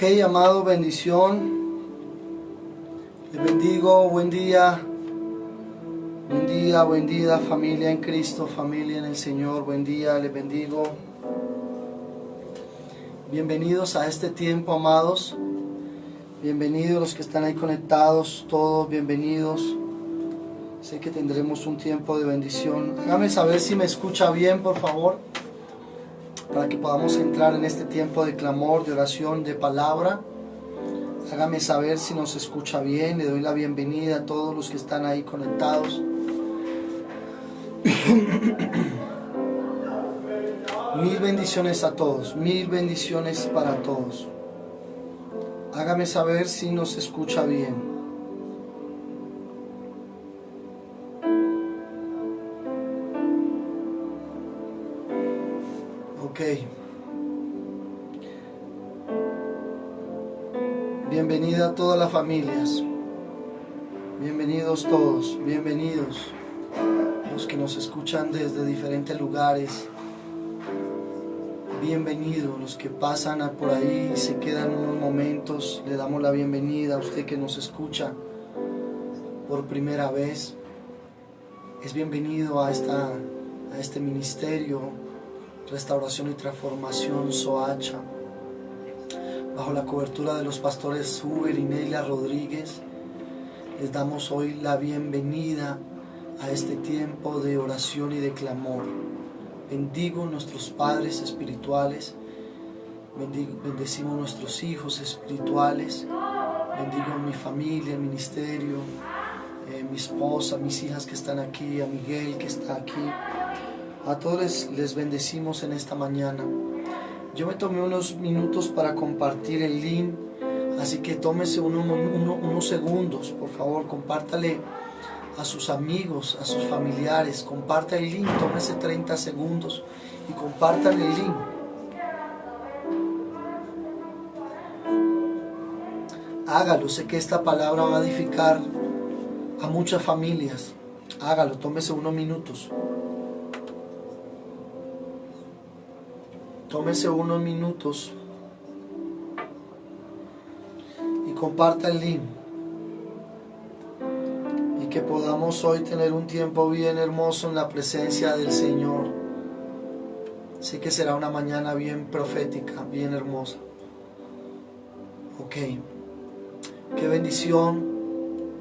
Ok, amado, bendición. Les bendigo, buen día, familia en Cristo, familia en el Señor, buen día, les bendigo. Bienvenidos a este tiempo, amados. Bienvenidos los que están ahí conectados, todos bienvenidos. Sé que tendremos un tiempo de bendición. Hágame saber si me escucha bien, por favor, para que podamos entrar en este tiempo de clamor, de oración, de palabra. Hágame saber si nos escucha bien. Le doy la bienvenida a todos los que están ahí conectados. Mil bendiciones a todos, mil bendiciones para todos. Hágame saber si nos escucha bien. Ok. Bienvenida a todas las familias. Bienvenidos todos, bienvenidos los que nos escuchan desde diferentes lugares. Bienvenidos los que pasan por ahí y se quedan unos momentos. Le damos la bienvenida a usted que nos escucha por primera vez. Es bienvenido a este ministerio, Restauración y Transformación Soacha, bajo la cobertura de los pastores Huber y Neila Rodríguez. Les damos hoy la bienvenida a este tiempo de oración y de clamor. Bendigo nuestros padres espirituales, bendecimos nuestros hijos espirituales, bendigo mi familia, el ministerio, mi esposa, mis hijas que están aquí, a Miguel que está aquí. A todos les bendecimos en esta mañana. Yo me tomé unos minutos para compartir el link, así que tómese unos segundos, por favor, compártale a sus amigos, a sus familiares, comparta el link, tómese 30 segundos y compartan el link. Hágalo, sé que esta palabra va a edificar a muchas familias. Hágalo, tómese unos minutos. Tómese unos minutos y comparta el link. Y que podamos hoy tener un tiempo bien hermoso en la presencia del Señor. Sé que será una mañana bien profética, bien hermosa. Ok. Qué bendición,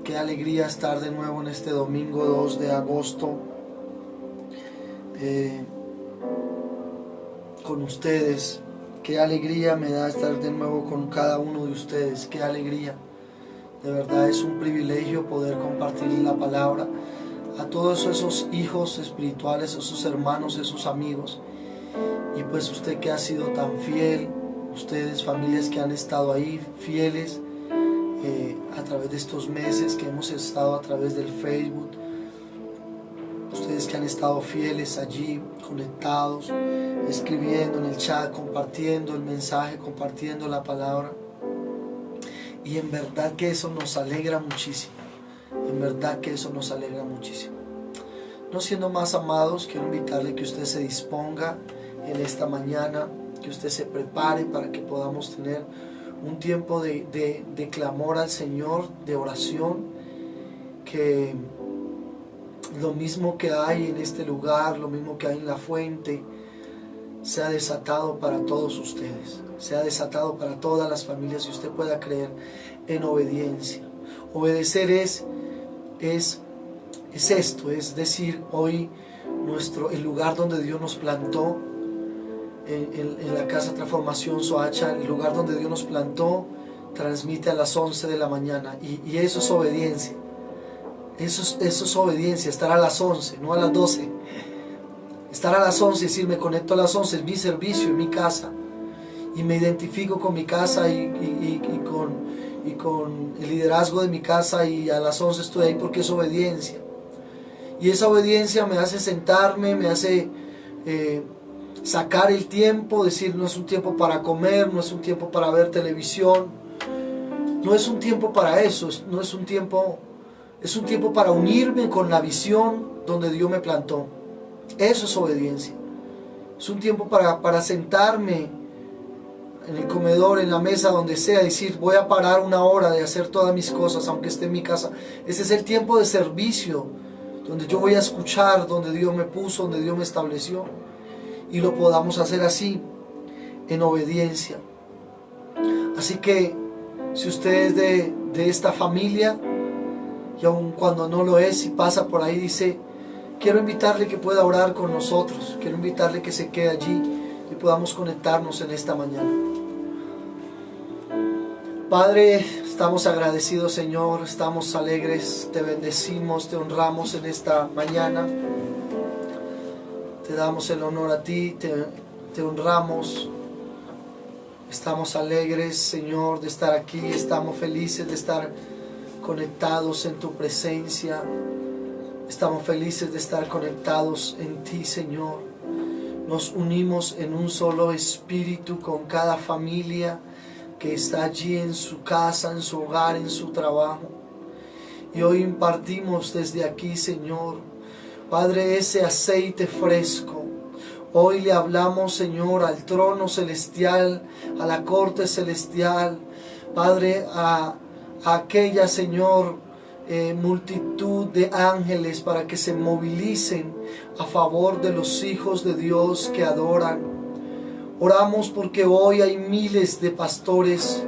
qué alegría estar de nuevo en este domingo 2 de agosto. Con ustedes, qué alegría me da estar de nuevo con cada uno de ustedes, qué alegría, de verdad es un privilegio poder compartir la palabra a todos esos hijos espirituales, esos hermanos, esos amigos, y pues usted que ha sido tan fiel, ustedes familias que han estado ahí fieles a través de estos meses que hemos estado a través del Facebook, ustedes que han estado fieles allí, conectados, escribiendo en el chat, compartiendo el mensaje, compartiendo la palabra. Y en verdad que eso nos alegra muchísimo. En verdad que eso nos alegra muchísimo. No siendo más, amados, quiero invitarle que usted se disponga en esta mañana, que usted se prepare para que podamos tener un tiempo de clamor al Señor, de oración, que lo mismo que hay en este lugar, lo mismo que hay en la fuente, sea desatado para todos ustedes, sea desatado para todas las familias y usted pueda creer en obediencia. Obedecer es esto, es decir, hoy el lugar donde Dios nos plantó, en la Casa Transformación Soacha, el lugar donde Dios nos plantó, transmite a las 11 de la mañana y eso es obediencia. Eso es obediencia, estar a las 11, no a las 12. Estar a las 11, es decir, me conecto a las 11, es mi servicio, en mi casa. Y me identifico con mi casa y con el liderazgo de mi casa, y a las 11 estoy ahí porque es obediencia. Y esa obediencia me hace sentarme, me hace sacar el tiempo, decir, no es un tiempo para comer, no es un tiempo para ver televisión, no es un tiempo para eso, no es un tiempo... Es un tiempo para unirme con la visión donde Dios me plantó. Eso es obediencia. Es un tiempo para sentarme en el comedor, en la mesa, donde sea, decir, voy a parar una hora de hacer todas mis cosas, aunque esté en mi casa. Ese es el tiempo de servicio, donde yo voy a escuchar, donde Dios me puso, donde Dios me estableció. Y lo podamos hacer así, en obediencia. Así que, si usted es de esta familia, y aun cuando no lo es, y pasa por ahí, dice, quiero invitarle que pueda orar con nosotros, quiero invitarle que se quede allí y podamos conectarnos en esta mañana. Padre, estamos agradecidos, Señor, estamos alegres, te bendecimos, te honramos en esta mañana. Te damos el honor a ti, te honramos. Estamos alegres, Señor, de estar aquí, estamos felices de estar conectados en tu presencia. Estamos felices de estar conectados en ti, Señor. Nos unimos en un solo espíritu con cada familia que está allí en su casa, en su hogar, en su trabajo. Y hoy impartimos desde aquí, Señor, Padre, ese aceite fresco. Hoy le hablamos, Señor, al trono celestial, a la corte celestial, Padre, a aquella, Señor, multitud de ángeles para que se movilicen a favor de los hijos de Dios que adoran. Oramos porque hoy hay miles de pastores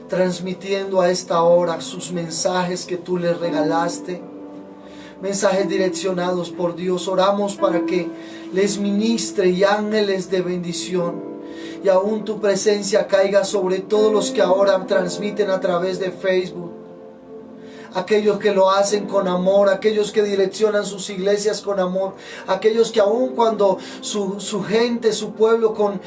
transmitiendo a esta hora sus mensajes que tú les regalaste, mensajes direccionados por Dios. Oramos para que les ministre y ángeles de bendición, y aún tu presencia caiga sobre todos los que ahora transmiten a través de Facebook, aquellos que lo hacen con amor, aquellos que direccionan sus iglesias con amor, aquellos que aun cuando su gente, su pueblo con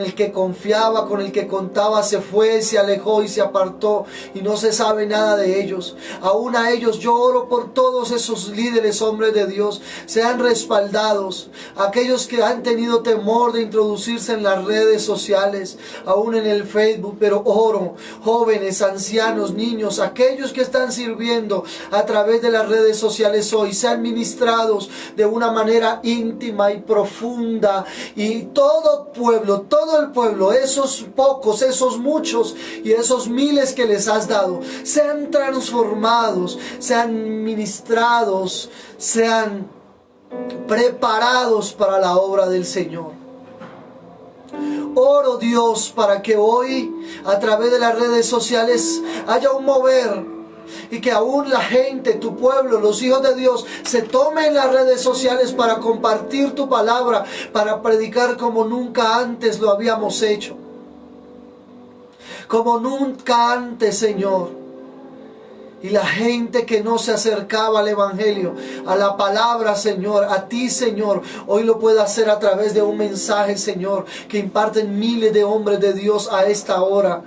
el que confiaba, con el que contaba, se fue, se alejó y se apartó y no se sabe nada de ellos, aún a ellos yo oro por todos esos líderes, hombres de Dios, sean respaldados. Aquellos que han tenido temor de introducirse en las redes sociales, aún en el Facebook, pero oro, jóvenes, ancianos, niños, aquellos que están sirviendo a través de las redes sociales hoy, sean ministrados de una manera íntima y profunda, y todo el pueblo, esos pocos, esos muchos y esos miles que les has dado, sean transformados, sean ministrados, sean preparados para la obra del Señor. Oro, Dios, para que hoy a través de las redes sociales haya un mover, y que aún la gente, tu pueblo, los hijos de Dios, se tomen las redes sociales para compartir tu palabra, para predicar como nunca antes lo habíamos hecho. Como nunca antes, Señor. Y la gente que no se acercaba al Evangelio, a la palabra, Señor, a ti, Señor, hoy lo puede hacer a través de un mensaje, Señor, que imparten miles de hombres de Dios a esta hora,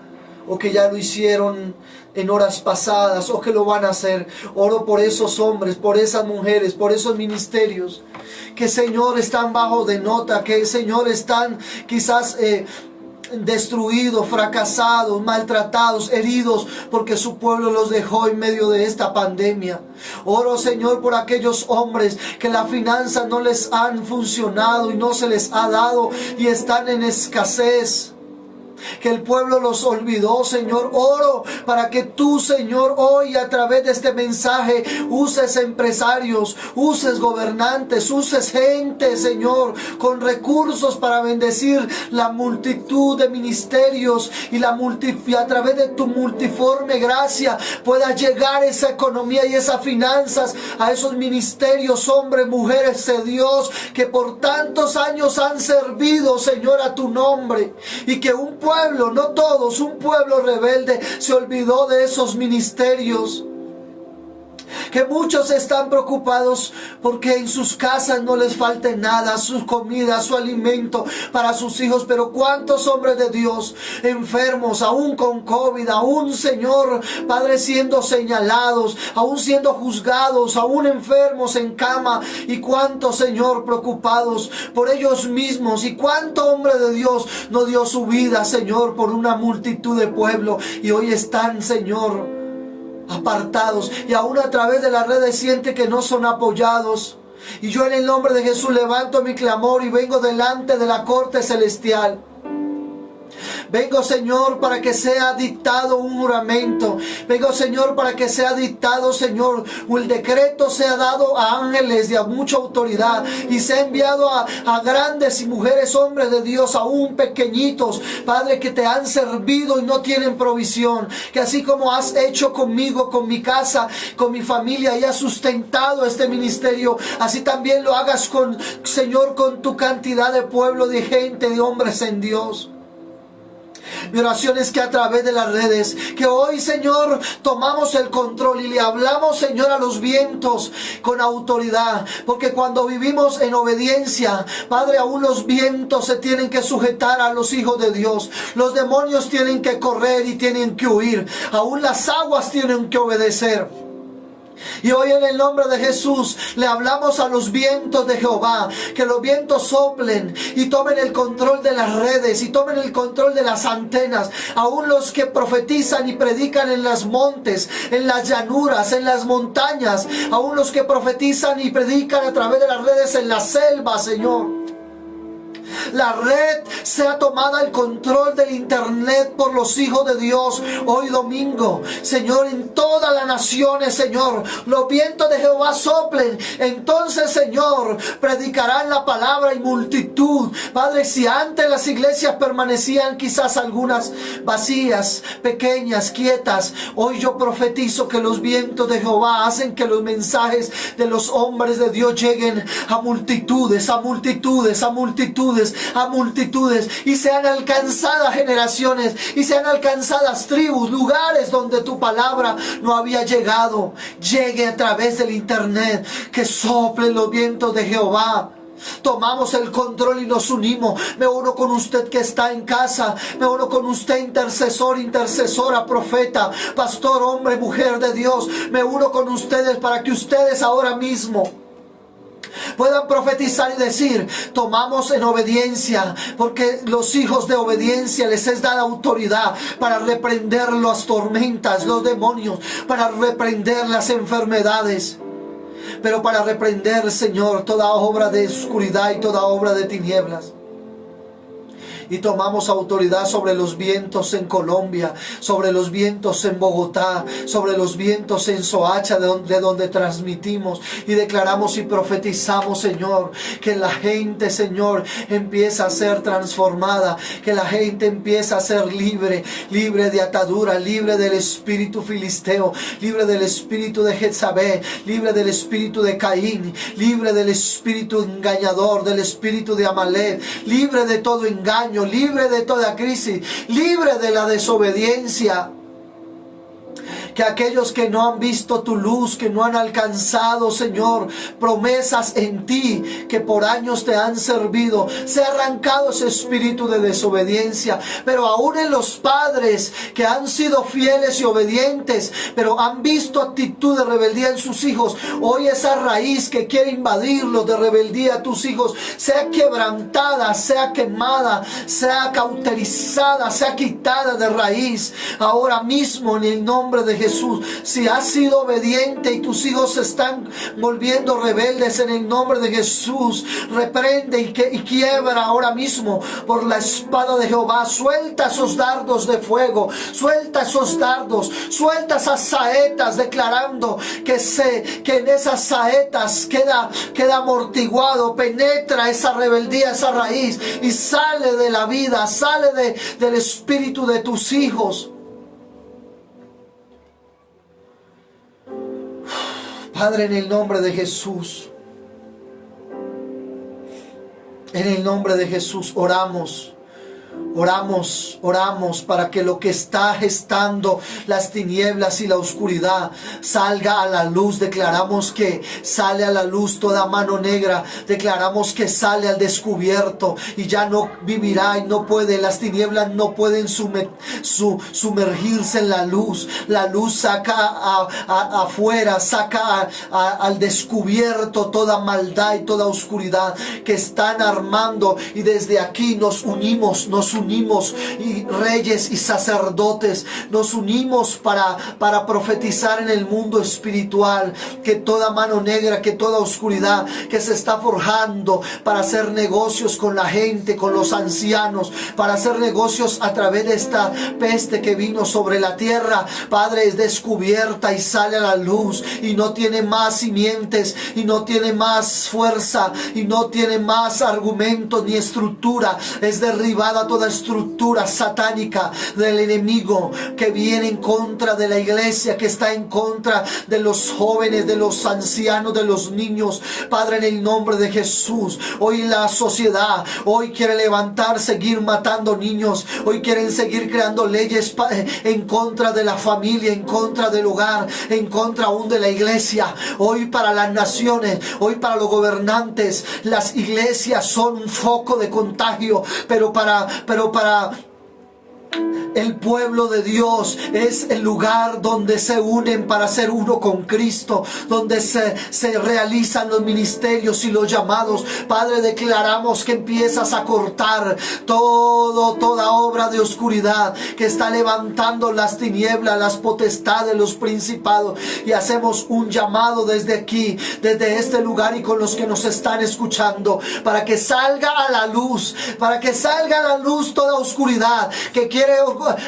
o que ya lo hicieron en horas pasadas, o que lo van a hacer. Oro por esos hombres, por esas mujeres, por esos ministerios que, Señor, están bajo de nota, que, Señor, están quizás destruidos, fracasados, maltratados, heridos, porque su pueblo los dejó en medio de esta pandemia. Oro, Señor, por aquellos hombres que las finanzas no les han funcionado y no se les ha dado y están en escasez, que el pueblo los olvidó, Señor. Oro para que tú, Señor, hoy a través de este mensaje uses empresarios, uses gobernantes, uses gente, Señor, con recursos para bendecir la multitud de ministerios, y a través de tu multiforme gracia pueda llegar esa economía y esas finanzas a esos ministerios, hombres, mujeres de Dios, que por tantos años han servido, Señor, a tu nombre, y que un pueblo, no todos, un pueblo rebelde se olvidó de esos ministerios. Que muchos están preocupados porque en sus casas no les falte nada, su comida, su alimento para sus hijos. Pero cuántos hombres de Dios enfermos, aún con COVID, aún, Señor, Padre, siendo señalados, aún siendo juzgados, aún enfermos en cama. Y cuántos, Señor, preocupados por ellos mismos. Y cuánto hombre de Dios no dio su vida, Señor, por una multitud de pueblo. Y hoy están, Señor, apartados, y aún a través de las redes siente que no son apoyados. Y yo, en el nombre de Jesús, levanto mi clamor y vengo delante de la corte celestial. Vengo, Señor, para que sea dictado un juramento. Vengo, Señor, para que sea dictado, Señor, el decreto sea dado a ángeles de a mucha autoridad y sea enviado a grandes y mujeres, hombres de Dios, aún pequeñitos, Padre, que te han servido y no tienen provisión. Que así como has hecho conmigo, con mi casa, con mi familia, y has sustentado este ministerio, así también lo hagas con, Señor, con tu cantidad de pueblo, de gente, de hombres en Dios. Mi oración es que a través de las redes, que hoy, Señor, tomamos el control y le hablamos, Señor, a los vientos con autoridad, porque cuando vivimos en obediencia, Padre, aún los vientos se tienen que sujetar a los hijos de Dios. Los demonios tienen que correr y tienen que huir. Aún las aguas tienen que obedecer. Y hoy en el nombre de Jesús le hablamos a los vientos de Jehová, que los vientos soplen y tomen el control de las redes y tomen el control de las antenas. Aún los que profetizan y predican en los montes, en las llanuras, en las montañas, aún los que profetizan y predican a través de las redes en la selva, Señor. La red sea tomada el control del internet por los hijos de Dios hoy domingo, Señor, en todas las naciones, Señor, los vientos de Jehová soplen. Entonces, Señor, predicarán la palabra y multitud. Padre, si antes las iglesias permanecían quizás algunas vacías, pequeñas, quietas, hoy yo profetizo que los vientos de Jehová hacen que los mensajes de los hombres de Dios lleguen a multitudes, a multitudes, a multitudes, a multitudes, y sean alcanzadas generaciones y sean alcanzadas tribus, lugares donde tu palabra no había llegado. Llegue a través del internet, que soplen los vientos de Jehová. Tomamos el control y nos unimos. Me uno con usted que está en casa. Me uno con usted, intercesor, intercesora, profeta, pastor, hombre, mujer de Dios. Me uno con ustedes para que ustedes ahora mismo puedan profetizar y decir: tomamos en obediencia, porque los hijos de obediencia les es dada autoridad para reprender las tormentas, los demonios, para reprender las enfermedades, pero para reprender, Señor, toda obra de oscuridad y toda obra de tinieblas. Y tomamos autoridad sobre los vientos en Colombia, sobre los vientos en Bogotá, sobre los vientos en Soacha, de donde transmitimos, y declaramos y profetizamos, Señor, que la gente, Señor, empieza a ser transformada, que la gente empieza a ser libre, libre de atadura, libre del espíritu filisteo, libre del espíritu de Jezabel, libre del espíritu de Caín, libre del espíritu engañador, del espíritu de Amalek, libre de todo engaño, libre de toda crisis, libre de la desobediencia. Que aquellos que no han visto tu luz, que no han alcanzado, Señor, promesas en ti, que por años te han servido, se ha arrancado ese espíritu de desobediencia. Pero aún en los padres que han sido fieles y obedientes, pero han visto actitud de rebeldía en sus hijos, hoy esa raíz que quiere invadirlos de rebeldía a tus hijos, sea quebrantada, sea quemada, sea cauterizada, sea quitada de raíz, ahora mismo en el nombre de Jesús. Si has sido obediente y tus hijos se están volviendo rebeldes, en el nombre de Jesús, reprende y quiebra ahora mismo por la espada de Jehová. Suelta esos dardos de fuego, suelta esos dardos, suelta esas saetas, declarando que en esas saetas queda amortiguado, penetra esa rebeldía, esa raíz, y sale de la vida, sale del espíritu de tus hijos. Padre, en el nombre de Jesús, en el nombre de Jesús, oramos para que lo que está gestando las tinieblas y la oscuridad salga a la luz. Declaramos que sale a la luz toda mano negra. Declaramos que sale al descubierto y ya no vivirá y no puede. Las tinieblas no pueden sumergirse en la luz. La luz saca afuera, saca al descubierto toda maldad y toda oscuridad que están armando. Y desde aquí nos unimos unimos, y reyes y sacerdotes, nos unimos para profetizar en el mundo espiritual que toda mano negra, que toda oscuridad que se está forjando para hacer negocios con la gente, con los ancianos, para hacer negocios a través de esta peste que vino sobre la tierra, Padre, es descubierta y sale a la luz, y no tiene más simientes, y no tiene más fuerza, y no tiene más argumentos ni estructura. Es derribada toda estructura satánica del enemigo que viene en contra de la iglesia, que está en contra de los jóvenes, de los ancianos, de los niños. Padre, en el nombre de Jesús, hoy la sociedad hoy quiere levantar, seguir matando niños, hoy quieren seguir creando leyes en contra de la familia, en contra del hogar, en contra aún de la iglesia. Hoy para las naciones, hoy para los gobernantes, las iglesias son un foco de contagio, pero para el pueblo de Dios es el lugar donde se unen para ser uno con Cristo, donde se realizan los ministerios y los llamados. Padre, declaramos que empiezas a cortar toda obra de oscuridad que está levantando las tinieblas, las potestades, los principados, y hacemos un llamado desde aquí, desde este lugar, y con los que nos están escuchando, para que salga a la luz, para que salga a la luz toda oscuridad que quiere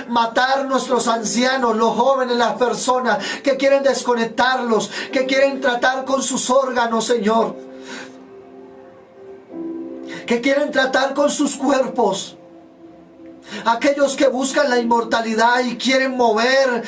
matar nuestros ancianos, los jóvenes, las personas que quieren desconectarlos, que quieren tratar con sus órganos, Señor, que quieren tratar con sus cuerpos. Aquellos que buscan la inmortalidad y quieren mover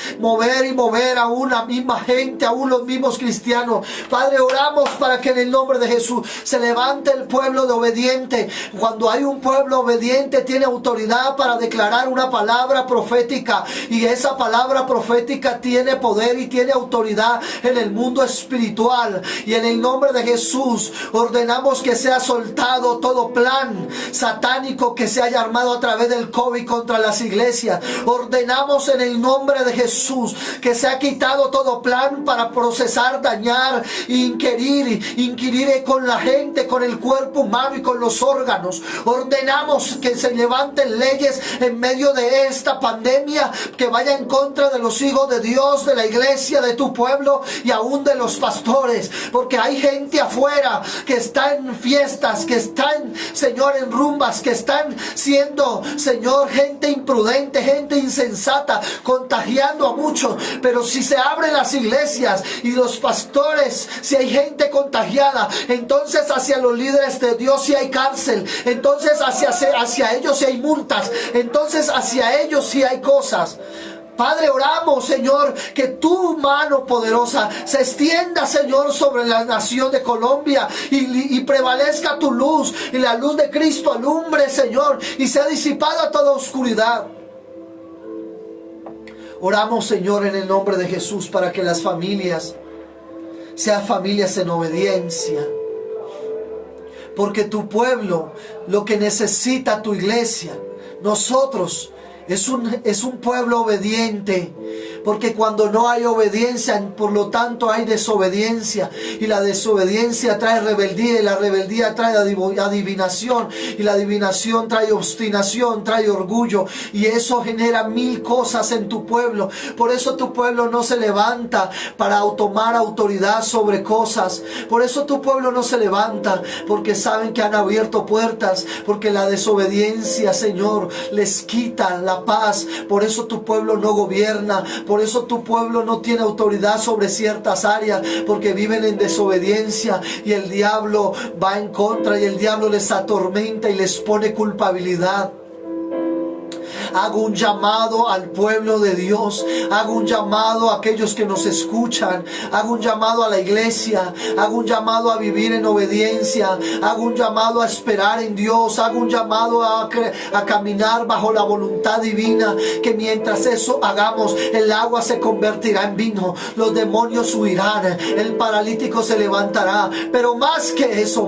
a una misma gente, aún los mismos cristianos. Padre, oramos para que en el nombre de Jesús se levante el pueblo de obediente. Cuando hay un pueblo obediente, tiene autoridad para declarar una palabra profética, y esa palabra profética tiene poder y tiene autoridad en el mundo espiritual. Y en el nombre de Jesús ordenamos que sea soltado todo plan satánico que se haya armado a través del COVID contra las iglesias. Ordenamos en el nombre de Jesús que se ha quitado todo plan para procesar, dañar, inquirir con la gente, con el cuerpo humano y con los órganos. Ordenamos que se levanten leyes en medio de esta pandemia que vaya en contra de los hijos de Dios, de la iglesia, de tu pueblo y aún de los pastores, porque hay gente afuera que está en fiestas, que están, Señor, en rumbas, que están siendo, Señor, gente imprudente, gente insensata, contagiando a muchos. Pero si se abren las iglesias y los pastores, si hay gente contagiada, entonces hacia los líderes de Dios si hay cárcel, entonces hacia ellos si hay multas, entonces hacia ellos si hay cosas. Padre, oramos, Señor, que tu mano poderosa se extienda, Señor, sobre la nación de Colombia, y prevalezca tu luz, y la luz de Cristo alumbre, Señor, y sea disipada toda oscuridad. Oramos, Señor, en el nombre de Jesús, para que las familias sean familias en obediencia, porque tu pueblo, lo que necesita tu iglesia, nosotros, es un pueblo obediente, porque cuando no hay obediencia, por lo tanto hay desobediencia, y la desobediencia trae rebeldía, y la rebeldía trae adivinación, y la adivinación trae obstinación, trae orgullo, y eso genera mil cosas en tu pueblo. Por eso tu pueblo no se levanta para tomar autoridad sobre cosas. Por eso tu pueblo no se levanta, porque saben que han abierto puertas, porque la desobediencia, Señor, les quita la paz. Por eso tu pueblo no gobierna, por eso tu pueblo no tiene autoridad sobre ciertas áreas, porque viven en desobediencia, y el diablo va en contra, y el diablo les atormenta y les pone culpabilidad. Hago un llamado al pueblo de Dios, hago un llamado a aquellos que nos escuchan, hago un llamado a la iglesia, hago un llamado a vivir en obediencia, hago un llamado a esperar en Dios, hago un llamado a caminar bajo la voluntad divina, que mientras eso hagamos, el agua se convertirá en vino, los demonios huirán, el paralítico se levantará. Pero más que eso,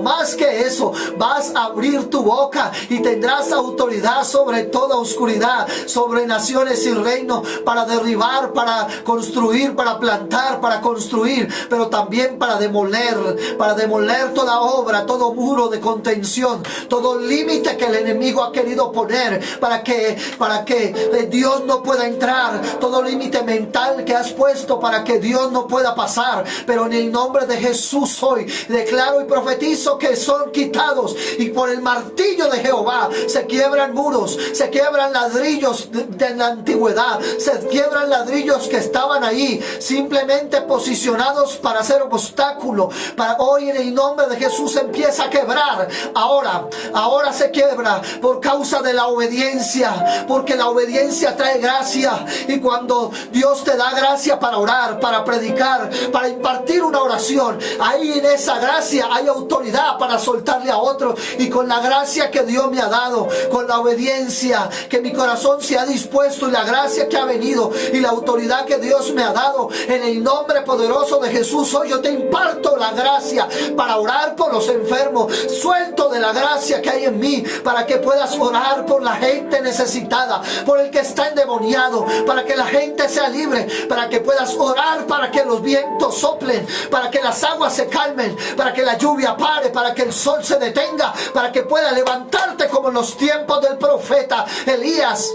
vas a abrir tu boca y tendrás autoridad sobre toda oscuridad autoridad sobre naciones y reinos para derribar, para construir, para plantar, para construir, pero también para demoler toda obra, todo muro de contención, todo límite que el enemigo ha querido poner para que Dios no pueda entrar, todo límite mental que has puesto para que Dios no pueda pasar. Pero en el nombre de Jesús hoy declaro y profetizo que son quitados, y por el martillo de Jehová se quiebran muros, se quiebran ladrillos de la antigüedad, se quiebran ladrillos que estaban ahí simplemente posicionados para hacer obstáculo. Para hoy en el nombre de Jesús empieza a quebrar. Ahora se quiebra por causa de la obediencia, porque la obediencia trae gracia, y cuando Dios te da gracia para orar, para predicar, para impartir una oración, ahí en esa gracia hay autoridad para soltarle a otro. Y con la gracia que Dios me ha dado, con la obediencia que mi corazón se ha dispuesto, y la gracia que ha venido, y la autoridad que Dios me ha dado, en el nombre poderoso de Jesús, hoy yo te imparto la gracia para orar por los enfermos. Suelto de la gracia que hay en mí para que puedas orar por la gente necesitada, por el que está endemoniado, para que la gente sea libre, para que puedas orar para que los vientos soplen, para que las aguas se calmen, para que la lluvia pare, para que el sol se detenga, para que puedas levantarte como en los tiempos del profeta Elías.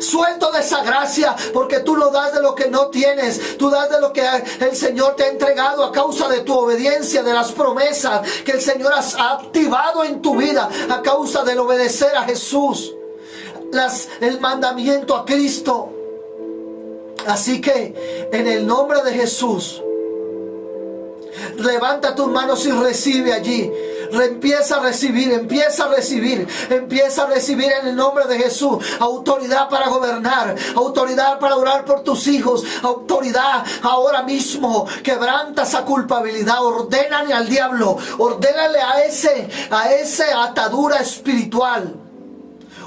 Suelto de esa gracia, porque tú no das de lo que no tienes, tú das de lo que el Señor te ha entregado a causa de tu obediencia, de las promesas que el Señor ha activado en tu vida a causa del obedecer a Jesús, el mandamiento a Cristo. Así que en el nombre de Jesús, levanta tus manos y recibe allí. Empieza a recibir en el nombre de Jesús autoridad para gobernar, autoridad para orar por tus hijos, autoridad ahora mismo. Quebranta esa culpabilidad, ordénale al diablo, ordénale a esa atadura espiritual.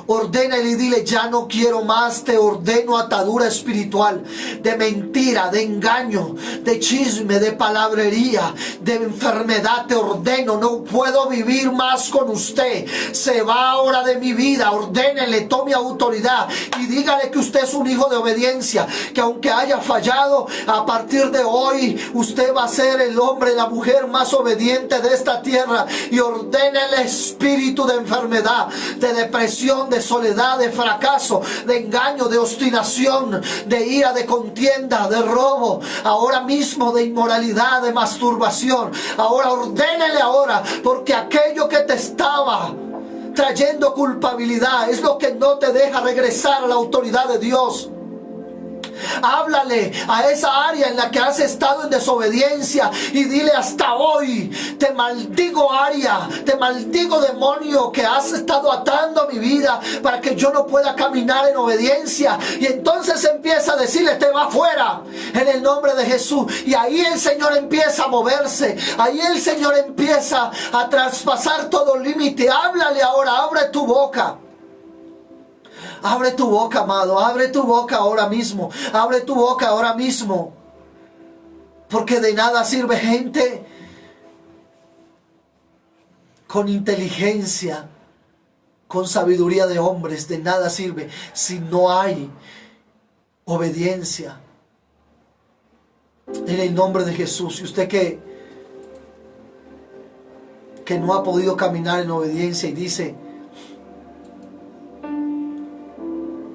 Ordénale y dile: ya no quiero más, te ordeno atadura espiritual de mentira, de engaño, de chisme, de palabrería, de enfermedad. Te ordeno, no puedo vivir más con usted. Se va ahora de mi vida. Ordénele, tome autoridad y dígale que usted es un hijo de obediencia, que aunque haya fallado, a partir de hoy usted va a ser el hombre, la mujer más obediente de esta tierra. Y ordena el espíritu de enfermedad, de depresión, de soledad, de fracaso, de engaño, de obstinación, de ira, de contienda, de robo, ahora mismo de inmoralidad, de masturbación. Ahora ordénele ahora, porque aquello que te estaba trayendo culpabilidad es lo que no te deja regresar a la autoridad de Dios. Háblale a esa área en la que has estado en desobediencia y dile: hasta hoy te maldigo área, te maldigo demonio que has estado atando a mi vida para que yo no pueda caminar en obediencia. Y entonces empieza a decirle: te va fuera en el nombre de Jesús. Y ahí el Señor empieza a moverse, ahí el Señor empieza a traspasar todo límite. Háblale ahora, abre tu boca. Abre tu boca, amado, abre tu boca ahora mismo, abre tu boca ahora mismo, porque de nada sirve gente con inteligencia, con sabiduría de hombres, de nada sirve si no hay obediencia. En el nombre de Jesús. Y usted que no ha podido caminar en obediencia y dice: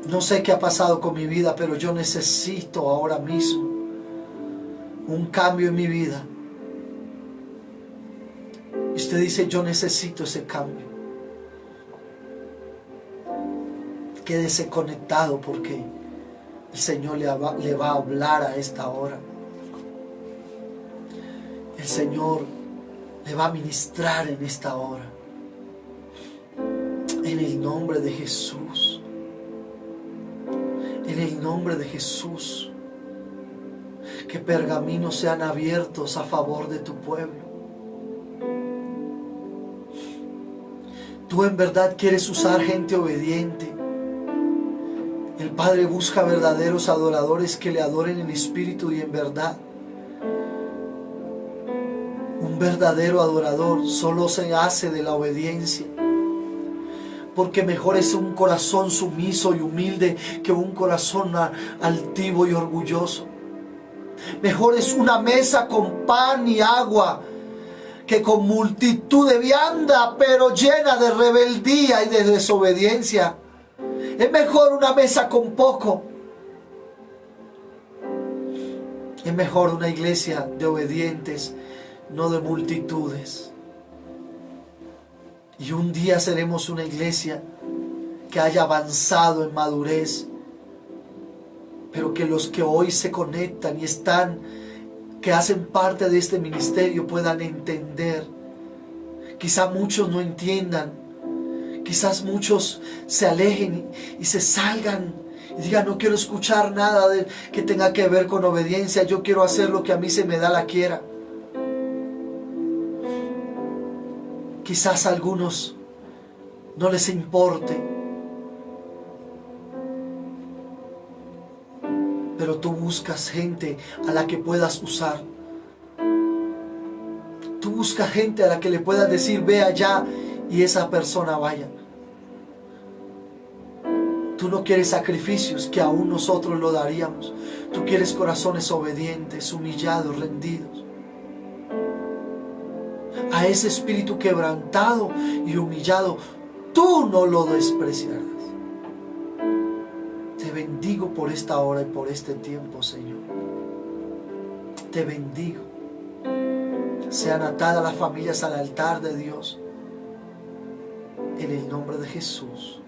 no sé qué ha pasado con mi vida, pero yo necesito ahora mismo un cambio en mi vida. Y usted dice: yo necesito ese cambio. Quédese conectado, porque el Señor le va a hablar a esta hora. El Señor le va a ministrar en esta hora. En el nombre de Jesús. En el nombre de Jesús, que pergaminos sean abiertos a favor de tu pueblo. Tú en verdad quieres usar gente obediente. El Padre busca verdaderos adoradores que le adoren en espíritu y en verdad. Un verdadero adorador solo se hace de la obediencia. porque mejor es un corazón sumiso y humilde que un corazón altivo y orgulloso. Mejor es una mesa con pan y agua que con multitud de vianda, pero llena de rebeldía y de desobediencia. Es mejor una mesa con poco. Es mejor una iglesia de obedientes, no de multitudes. Y un día seremos una iglesia que haya avanzado en madurez, pero que los que hoy se conectan y están, que hacen parte de este ministerio, puedan entender. Quizá muchos no entiendan, quizás muchos se alejen y se salgan y digan: no quiero escuchar nada que tenga que ver con obediencia, yo quiero hacer lo que a mí se me da la quiera. Quizás a algunos no les importe, pero tú buscas gente a la que puedas usar. Tú buscas gente a la que le puedas decir: ve allá, y esa persona vaya. Tú no quieres sacrificios, que aún nosotros lo daríamos. Tú quieres corazones obedientes, humillados, rendidos. A ese espíritu quebrantado y humillado, tú no lo despreciarás. Te bendigo por esta hora y por este tiempo, Señor. Te bendigo. Sean atadas las familias al altar de Dios, en el nombre de Jesús.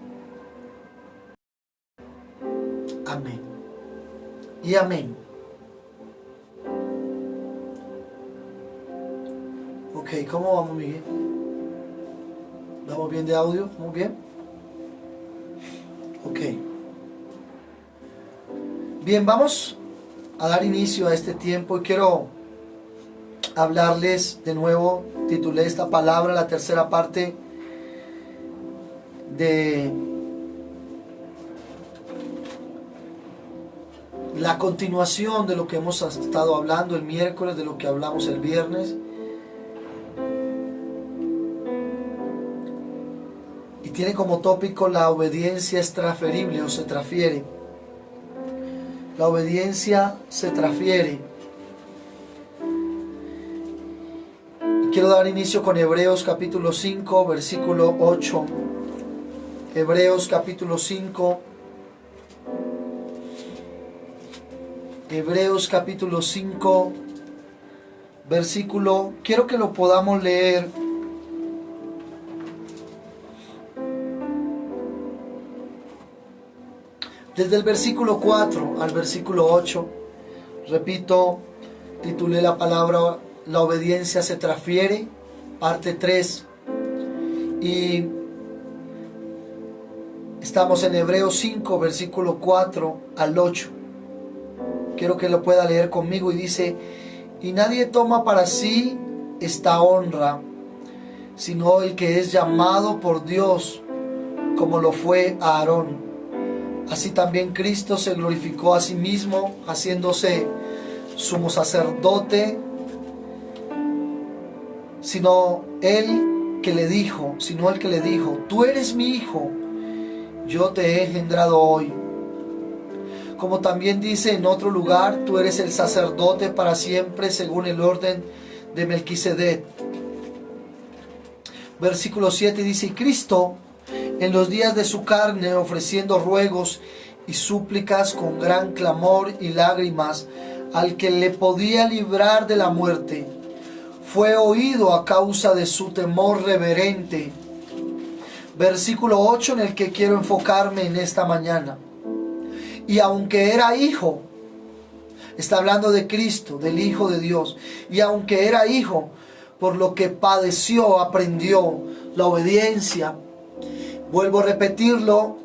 Amén y amén. Ok, ¿cómo vamos, Miguel? ¿Vamos bien de audio? ¿Vamos bien? Ok. Bien, vamos a dar inicio a este tiempo y quiero hablarles de nuevo. Titulé esta palabra, la tercera parte de la continuación de lo que hemos estado hablando el miércoles, de lo que hablamos el viernes. Y tiene como tópico: la obediencia es transferible o se transfiere. La obediencia se transfiere. Y quiero dar inicio con Hebreos capítulo 5, versículo 8. Hebreos capítulo 5. Hebreos capítulo 5, versículo, quiero que lo podamos leer. Desde el versículo 4 al versículo 8, repito, titulé la palabra: la obediencia se transfiere, parte 3. Y estamos en Hebreos 5, versículo 4 al 8. Quiero que lo pueda leer conmigo y dice: y nadie toma para sí esta honra, sino el que es llamado por Dios, como lo fue Aarón. Así también Cristo se glorificó a sí mismo, haciéndose sumo sacerdote, sino el que le dijo, tú eres mi hijo, yo te he engendrado hoy. Como también dice en otro lugar: tú eres el sacerdote para siempre según el orden de Melquisedec. Versículo 7 dice: y Cristo, en los días de su carne, ofreciendo ruegos y súplicas con gran clamor y lágrimas al que le podía librar de la muerte, fue oído a causa de su temor reverente. Versículo 8, en el que quiero enfocarme en esta mañana. Y aunque era hijo, está hablando de Cristo, del Hijo de Dios, y aunque era hijo, por lo que padeció, aprendió la obediencia. Vuelvo a repetirlo,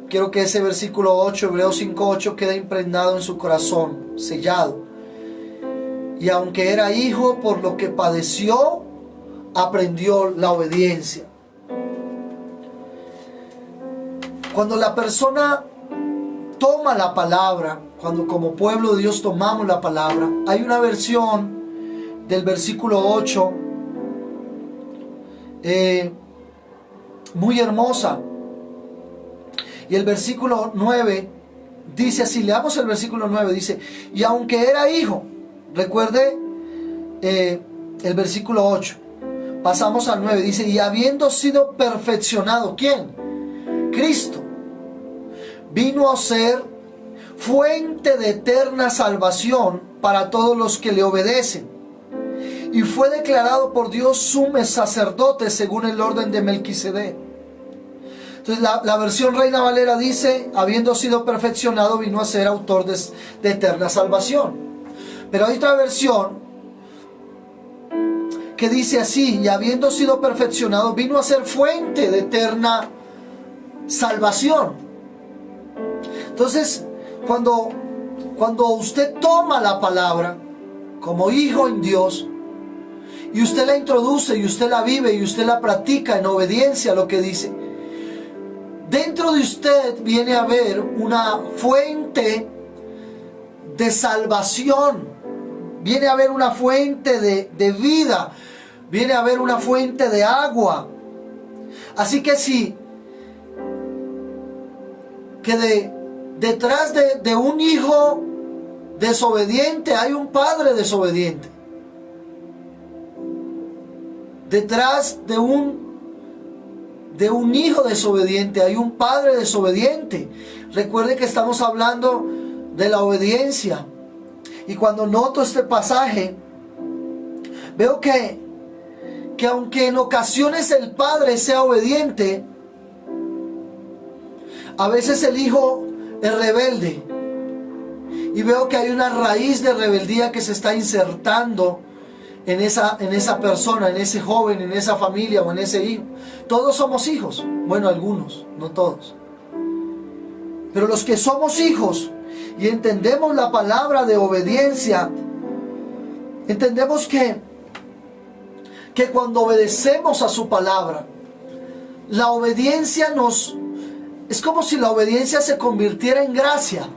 quiero que ese versículo 8, Hebreos 5:8, quede impregnado en su corazón, sellado. Y aunque era hijo, por lo que padeció, aprendió la obediencia. Cuando la persona toma la palabra, cuando como pueblo de Dios tomamos la palabra, hay una versión del versículo 8 muy hermosa, Y el versículo 9 dice así, leamos el versículo 9, dice, y aunque era hijo, recuerde el versículo 8, pasamos al 9, dice, y habiendo sido perfeccionado, ¿quién? Cristo, vino a ser fuente de eterna salvación para todos los que le obedecen, y fue declarado por Dios sumo sacerdote según el orden de Melquisedec. Entonces la versión Reina Valera dice, habiendo sido perfeccionado, vino a ser autor de eterna salvación. Pero hay otra versión que dice así, y habiendo sido perfeccionado, vino a ser fuente de eterna salvación. Entonces, cuando usted toma la palabra como hijo en Dios, y usted la introduce, y usted la vive, y usted la practica en obediencia a lo que dice, dentro de usted viene a haber una fuente de salvación, viene a haber una fuente de vida, viene a haber una fuente de agua. Así que sí, que detrás de un hijo desobediente hay un padre desobediente. Detrás de un hijo desobediente hay un padre desobediente. Recuerde que estamos hablando de la obediencia. Y cuando noto este pasaje, veo que aunque en ocasiones el padre sea obediente, a veces el hijo es rebelde. Y veo que hay una raíz de rebeldía que se está insertando en esa persona, en ese joven, en esa familia o en ese hijo. Todos somos hijos. Bueno, algunos, no todos. Pero los que somos hijos y entendemos la palabra de obediencia, entendemos que cuando obedecemos a su palabra, la obediencia es como si la obediencia se convirtiera en gracia.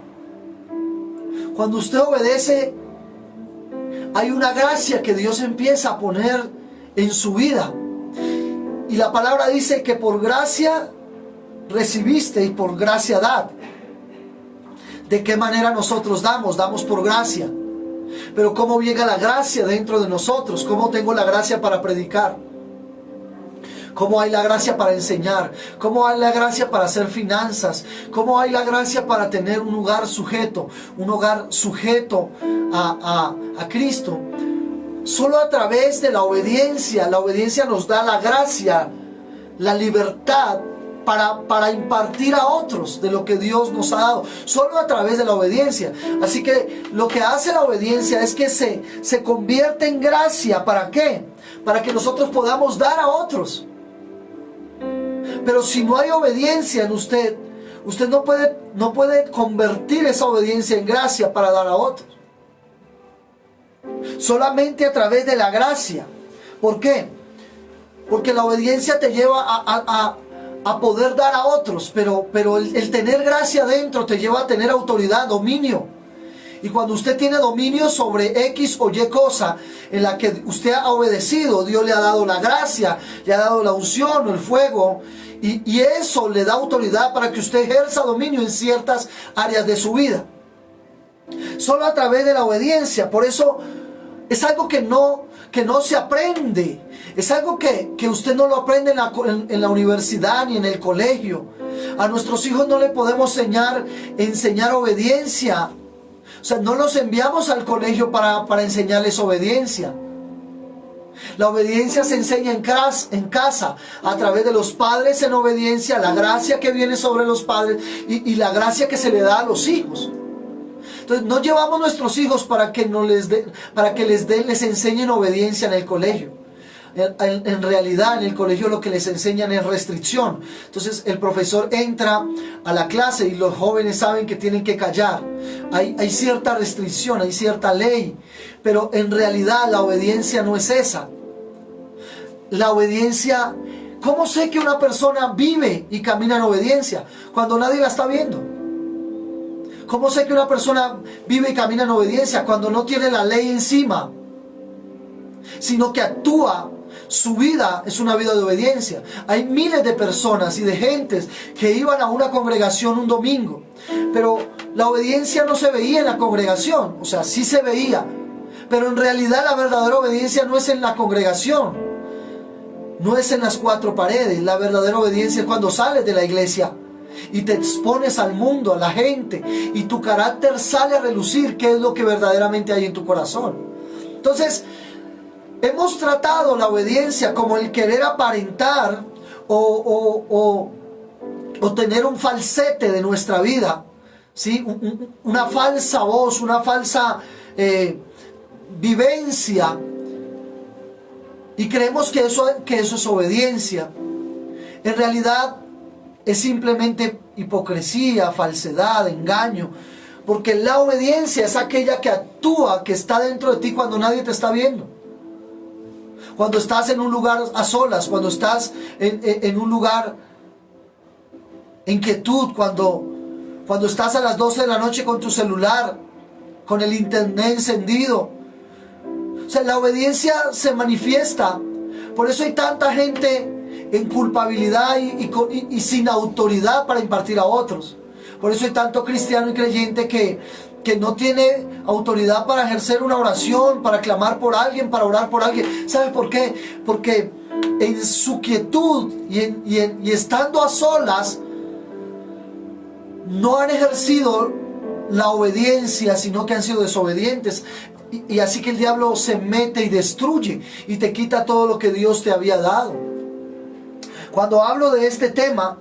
Cuando usted obedece, hay una gracia que Dios empieza a poner en su vida. Y la palabra dice que por gracia recibiste y por gracia dad. ¿De qué manera nosotros damos? Damos por gracia. Pero ¿cómo llega la gracia dentro de nosotros? ¿Cómo tengo la gracia para predicar? ¿Cómo hay la gracia para enseñar? ¿Cómo hay la gracia para hacer finanzas? ¿Cómo hay la gracia para tener un hogar sujeto? Un hogar sujeto a Cristo. Solo a través de la obediencia nos da la gracia, la libertad para impartir a otros de lo que Dios nos ha dado. Solo a través de la obediencia. Así que lo que hace la obediencia es que se convierte en gracia. ¿Para qué? Para que nosotros podamos dar a otros. Pero si no hay obediencia en usted no puede convertir esa obediencia en gracia para dar a otros. Solamente a través de la gracia. ¿Por qué? Porque la obediencia te lleva a poder dar a otros, pero el tener gracia dentro te lleva a tener autoridad, dominio. Y cuando usted tiene dominio sobre X o Y cosa en la que usted ha obedecido, Dios le ha dado la gracia, le ha dado la unción, el fuego, y eso le da autoridad para que usted ejerza dominio en ciertas áreas de su vida. Solo a través de la obediencia. Por eso es algo que no se aprende. Es algo que usted no lo aprende en la universidad ni en el colegio. A nuestros hijos no le podemos enseñar obediencia. O sea, no los enviamos al colegio para enseñarles obediencia. La obediencia se enseña en casa, a través de los padres en obediencia, la gracia que viene sobre los padres y la gracia que se le da a los hijos. Entonces no llevamos nuestros hijos para que les enseñen obediencia en el colegio. En realidad en el colegio lo que les enseñan es restricción. Entonces el profesor entra a la clase y los jóvenes saben que tienen que callar. Hay cierta restricción, hay cierta ley, pero en realidad la obediencia no es esa. La obediencia, ¿cómo sé que una persona vive y camina en obediencia? Cuando nadie la está viendo. ¿Cómo sé que una persona vive y camina en obediencia? Cuando no tiene la ley encima, sino que actúa su vida es una vida de obediencia. Hay miles de personas y de gentes que iban a una congregación un domingo, pero la obediencia no se veía en la congregación. O sea, sí se veía, pero en realidad la verdadera obediencia no es en la congregación, no es en las cuatro paredes. La verdadera obediencia es cuando sales de la iglesia y te expones al mundo, a la gente, y tu carácter sale a relucir qué es lo que verdaderamente hay en tu corazón. Entonces, hemos tratado la obediencia como el querer aparentar o tener un falsete de nuestra vida, ¿sí? Una falsa voz, una falsa vivencia, y creemos que eso es obediencia. En realidad es simplemente hipocresía, falsedad, engaño, porque la obediencia es aquella que actúa, que está dentro de ti cuando nadie te está viendo. Cuando estás en un lugar a solas, cuando estás en un lugar en quietud, cuando estás a las 12 de la noche con tu celular, con el internet encendido. O sea, la obediencia se manifiesta. Por eso hay tanta gente en culpabilidad y sin autoridad para impartir a otros. Por eso hay tanto cristiano y creyente que no tiene autoridad para ejercer una oración, para clamar por alguien, para orar por alguien. ¿Sabe por qué? Porque en su quietud y estando a solas, no han ejercido la obediencia, sino que han sido desobedientes. Y así que el diablo se mete y destruye y te quita todo lo que Dios te había dado. Cuando hablo de este tema,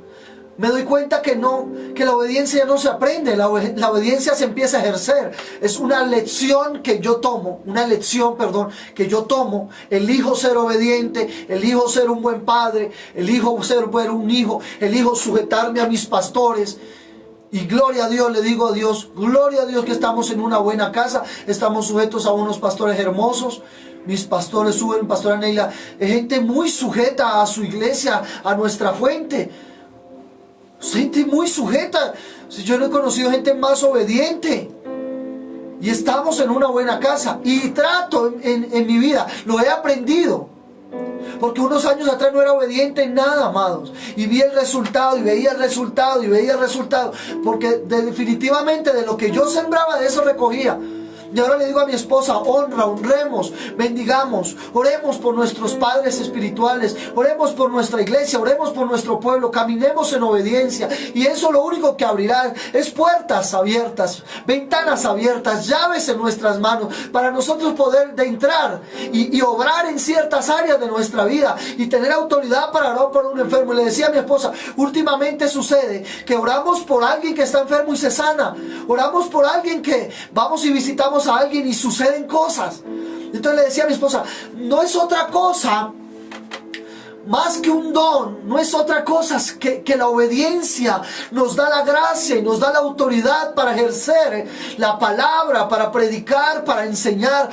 me doy cuenta que la obediencia no se aprende, la obediencia se empieza a ejercer. Es una lección que yo tomo, elijo ser obediente, elijo ser un buen padre, elijo ser un hijo, elijo sujetarme a mis pastores. Y gloria a Dios, le digo a Dios, gloria a Dios que estamos en una buena casa, estamos sujetos a unos pastores hermosos. Mis pastores suben, pastora Neila, gente muy sujeta a su iglesia, a nuestra fuente. Gente muy sujeta. Yo no he conocido gente más obediente. Y estamos en una buena casa. Y trato en mi vida, lo he aprendido. Porque unos años atrás no era obediente en nada, amados. Y vi el resultado, y veía el resultado, y veía el resultado. Porque definitivamente de lo que yo sembraba, de eso recogía. Y ahora le digo a mi esposa, honremos, bendigamos, oremos por nuestros padres espirituales, oremos por nuestra iglesia, oremos por nuestro pueblo, caminemos en obediencia. Y eso lo único que abrirá es puertas abiertas, ventanas abiertas, llaves en nuestras manos, para nosotros poder entrar y obrar en ciertas áreas de nuestra vida y tener autoridad para orar por un enfermo. Y le decía a mi esposa, últimamente sucede que oramos por alguien que está enfermo y se sana, oramos por alguien que vamos y visitamos a alguien y suceden cosas. Entonces le decía a mi esposa, no es otra cosa más que un don, no es otra cosa que la obediencia nos da la gracia y nos da la autoridad para ejercer la palabra, para predicar, para enseñar.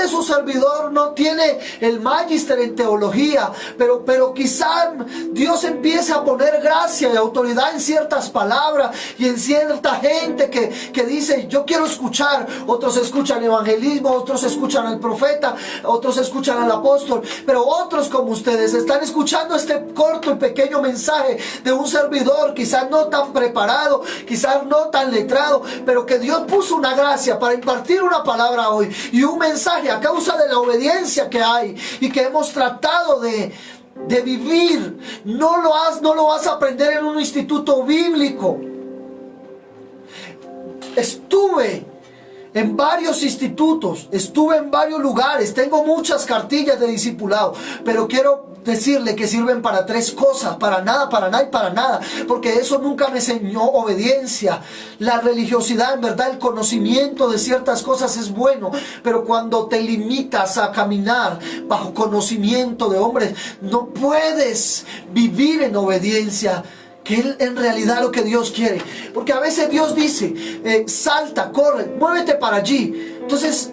Su servidor no tiene el magíster en teología, pero quizá Dios empiece a poner gracia y autoridad en ciertas palabras y en cierta gente que dice, yo quiero escuchar. Otros escuchan evangelismo, otros escuchan al profeta, otros escuchan al apóstol, pero otros como ustedes están escuchando este corto y pequeño mensaje de un servidor, quizás no tan preparado, quizás no tan letrado, pero que Dios puso una gracia para impartir una palabra hoy y un mensaje a causa de la obediencia que hay y que hemos tratado de vivir. No lo vas a aprender en un instituto bíblico. Estuve en varios institutos, estuve en varios lugares, tengo muchas cartillas de discipulado, pero quiero decirle que sirven para tres cosas: para nada, para nada y para nada, porque eso nunca me enseñó obediencia. La religiosidad, en verdad, el conocimiento de ciertas cosas es bueno, pero cuando te limitas a caminar bajo conocimiento de hombres, no puedes vivir en obediencia, que es en realidad lo que Dios quiere. Porque a veces Dios dice, salta, corre, muévete para allí. Entonces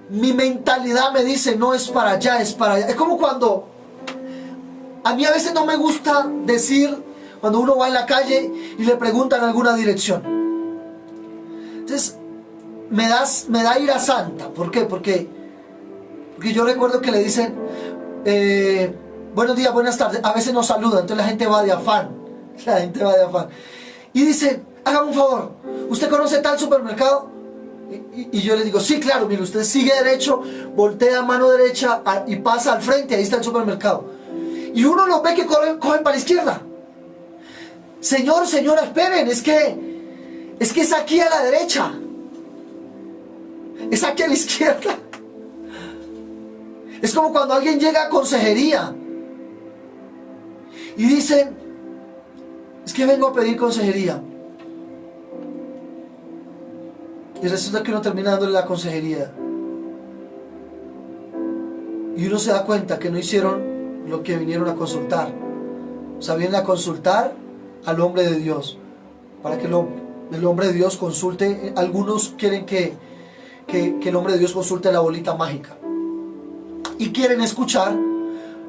mi mentalidad me dice, no es para allá, es para allá. Es como cuando a mí a veces no me gusta decir, cuando uno va en la calle y le preguntan alguna dirección. Entonces me da ira santa. ¿Por qué? Porque Porque yo recuerdo que le dicen, buenos días, buenas tardes. A veces nos saludan, entonces la gente va de afán. La gente va de afán. Y dice, hágame un favor, ¿usted conoce tal supermercado? Y yo le digo, sí, claro, mire, usted sigue derecho, voltea a mano derecha y pasa al frente, ahí está el supermercado. Y uno los ve que cogen para la izquierda. Señor, señora, esperen, es que es aquí a la derecha. Es aquí a la izquierda. Es como cuando alguien llega a consejería y dice, es que vengo a pedir consejería. Y resulta que uno termina dándole la consejería. Y uno se da cuenta que no hicieron lo que vinieron a consultar. O sea, vienen a consultar al hombre de Dios. Para que el hombre de Dios consulte. Algunos quieren que el hombre de Dios consulte la bolita mágica. Y quieren escuchar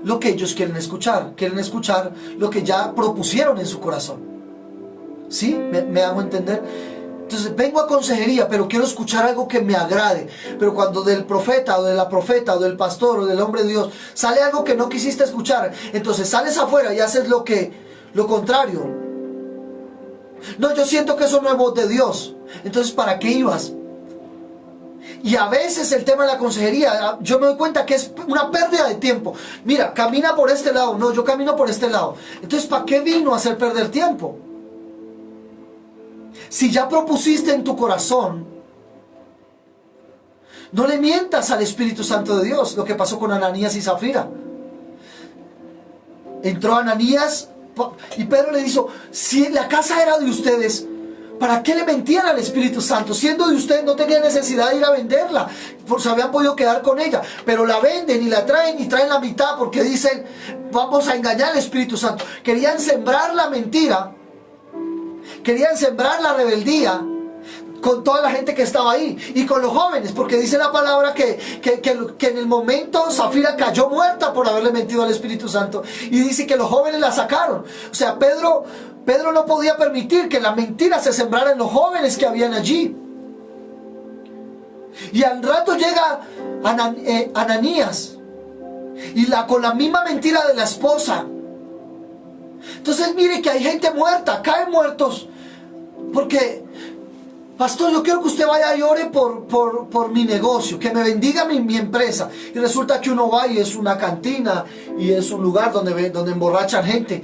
lo que ellos quieren escuchar. Quieren escuchar lo que ya propusieron en su corazón. ¿Sí? ¿Me hago entender? Entonces vengo a consejería, pero quiero escuchar algo que me agrade. Pero cuando del profeta o de la profeta o del pastor o del hombre de Dios sale algo que no quisiste escuchar, entonces sales afuera y haces lo contrario. No, yo siento que eso no es voz de Dios. Entonces, ¿para qué ibas? Y a veces el tema de la consejería, yo me doy cuenta que es una pérdida de tiempo. Mira, camina por este lado. No, yo camino por este lado. Entonces, ¿para qué vino a hacer perder tiempo? Si ya propusiste en tu corazón, no le mientas al Espíritu Santo de Dios. Lo que pasó con Ananías y Zafira. Entró Ananías y Pedro le dijo, si la casa era de ustedes, ¿para qué le mentían al Espíritu Santo? Siendo de ustedes no tenían necesidad de ir a venderla, porque se habían podido quedar con ella. Pero la venden y la traen y traen la mitad porque dicen, vamos a engañar al Espíritu Santo. Querían sembrar la mentira. Querían sembrar la rebeldía con toda la gente que estaba ahí y con los jóvenes, porque dice la palabra que en el momento Zafira cayó muerta por haberle mentido al Espíritu Santo, y dice que los jóvenes la sacaron. O sea, Pedro no podía permitir que la mentira se sembrara en los jóvenes que habían allí. Y al rato llega Ananías y con la misma mentira de la esposa. Entonces mire que hay gente muerta, caen muertos, porque, pastor, yo quiero que usted vaya y ore por mi negocio, que me bendiga mi empresa. Y resulta que uno va y es una cantina y es un lugar donde emborrachan gente.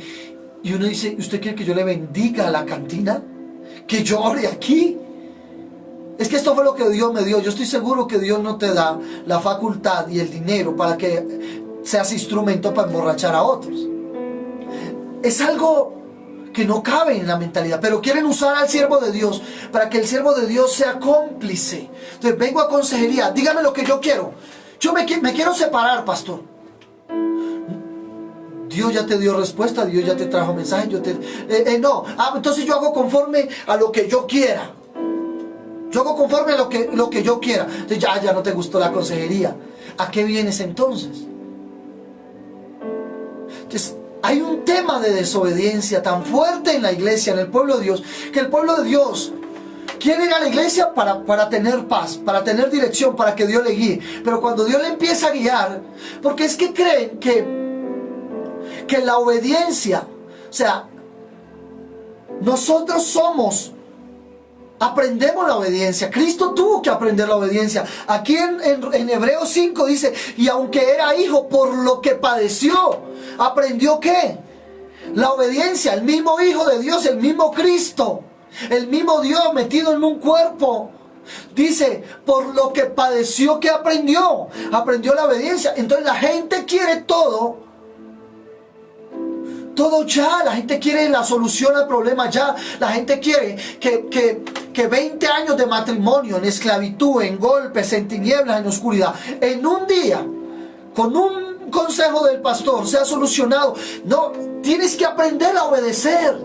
Y uno dice, ¿usted quiere que yo le bendiga a la cantina? ¿Que yo ore aquí? Es que esto fue lo que Dios me dio. Yo estoy seguro que Dios no te da la facultad y el dinero para que seas instrumento para emborrachar a otros. Es algo que no cabe en la mentalidad, pero quieren usar al siervo de Dios para que el siervo de Dios sea cómplice. Entonces vengo a consejería, dígame lo que yo quiero. Yo me quiero separar, pastor. Dios ya te dio respuesta, Dios ya te trajo mensaje. No, entonces yo hago conforme a lo que yo quiera. Yo hago conforme a lo que yo quiera. Entonces ya no te gustó la consejería. ¿A qué vienes entonces? Entonces, hay un tema de desobediencia tan fuerte en la iglesia, en el pueblo de Dios, que el pueblo de Dios quiere ir a la iglesia para tener paz, para tener dirección, para que Dios le guíe. Pero cuando Dios le empieza a guiar, porque es que creen que la obediencia, o sea, nosotros aprendemos la obediencia. Cristo tuvo que aprender la obediencia. Aquí en Hebreos 5 dice, y aunque era hijo, por lo que padeció, ¿aprendió qué? La obediencia. El mismo Hijo de Dios, el mismo Cristo, el mismo Dios metido en un cuerpo, dice, por lo que padeció, ¿qué aprendió? Aprendió la obediencia. Entonces la gente quiere todo ya, la gente quiere la solución al problema ya. La gente quiere que 20 años de matrimonio en esclavitud, en golpes, en tinieblas, en oscuridad, en un día, con un consejo del pastor, sea solucionado. No, tienes que aprender a obedecer.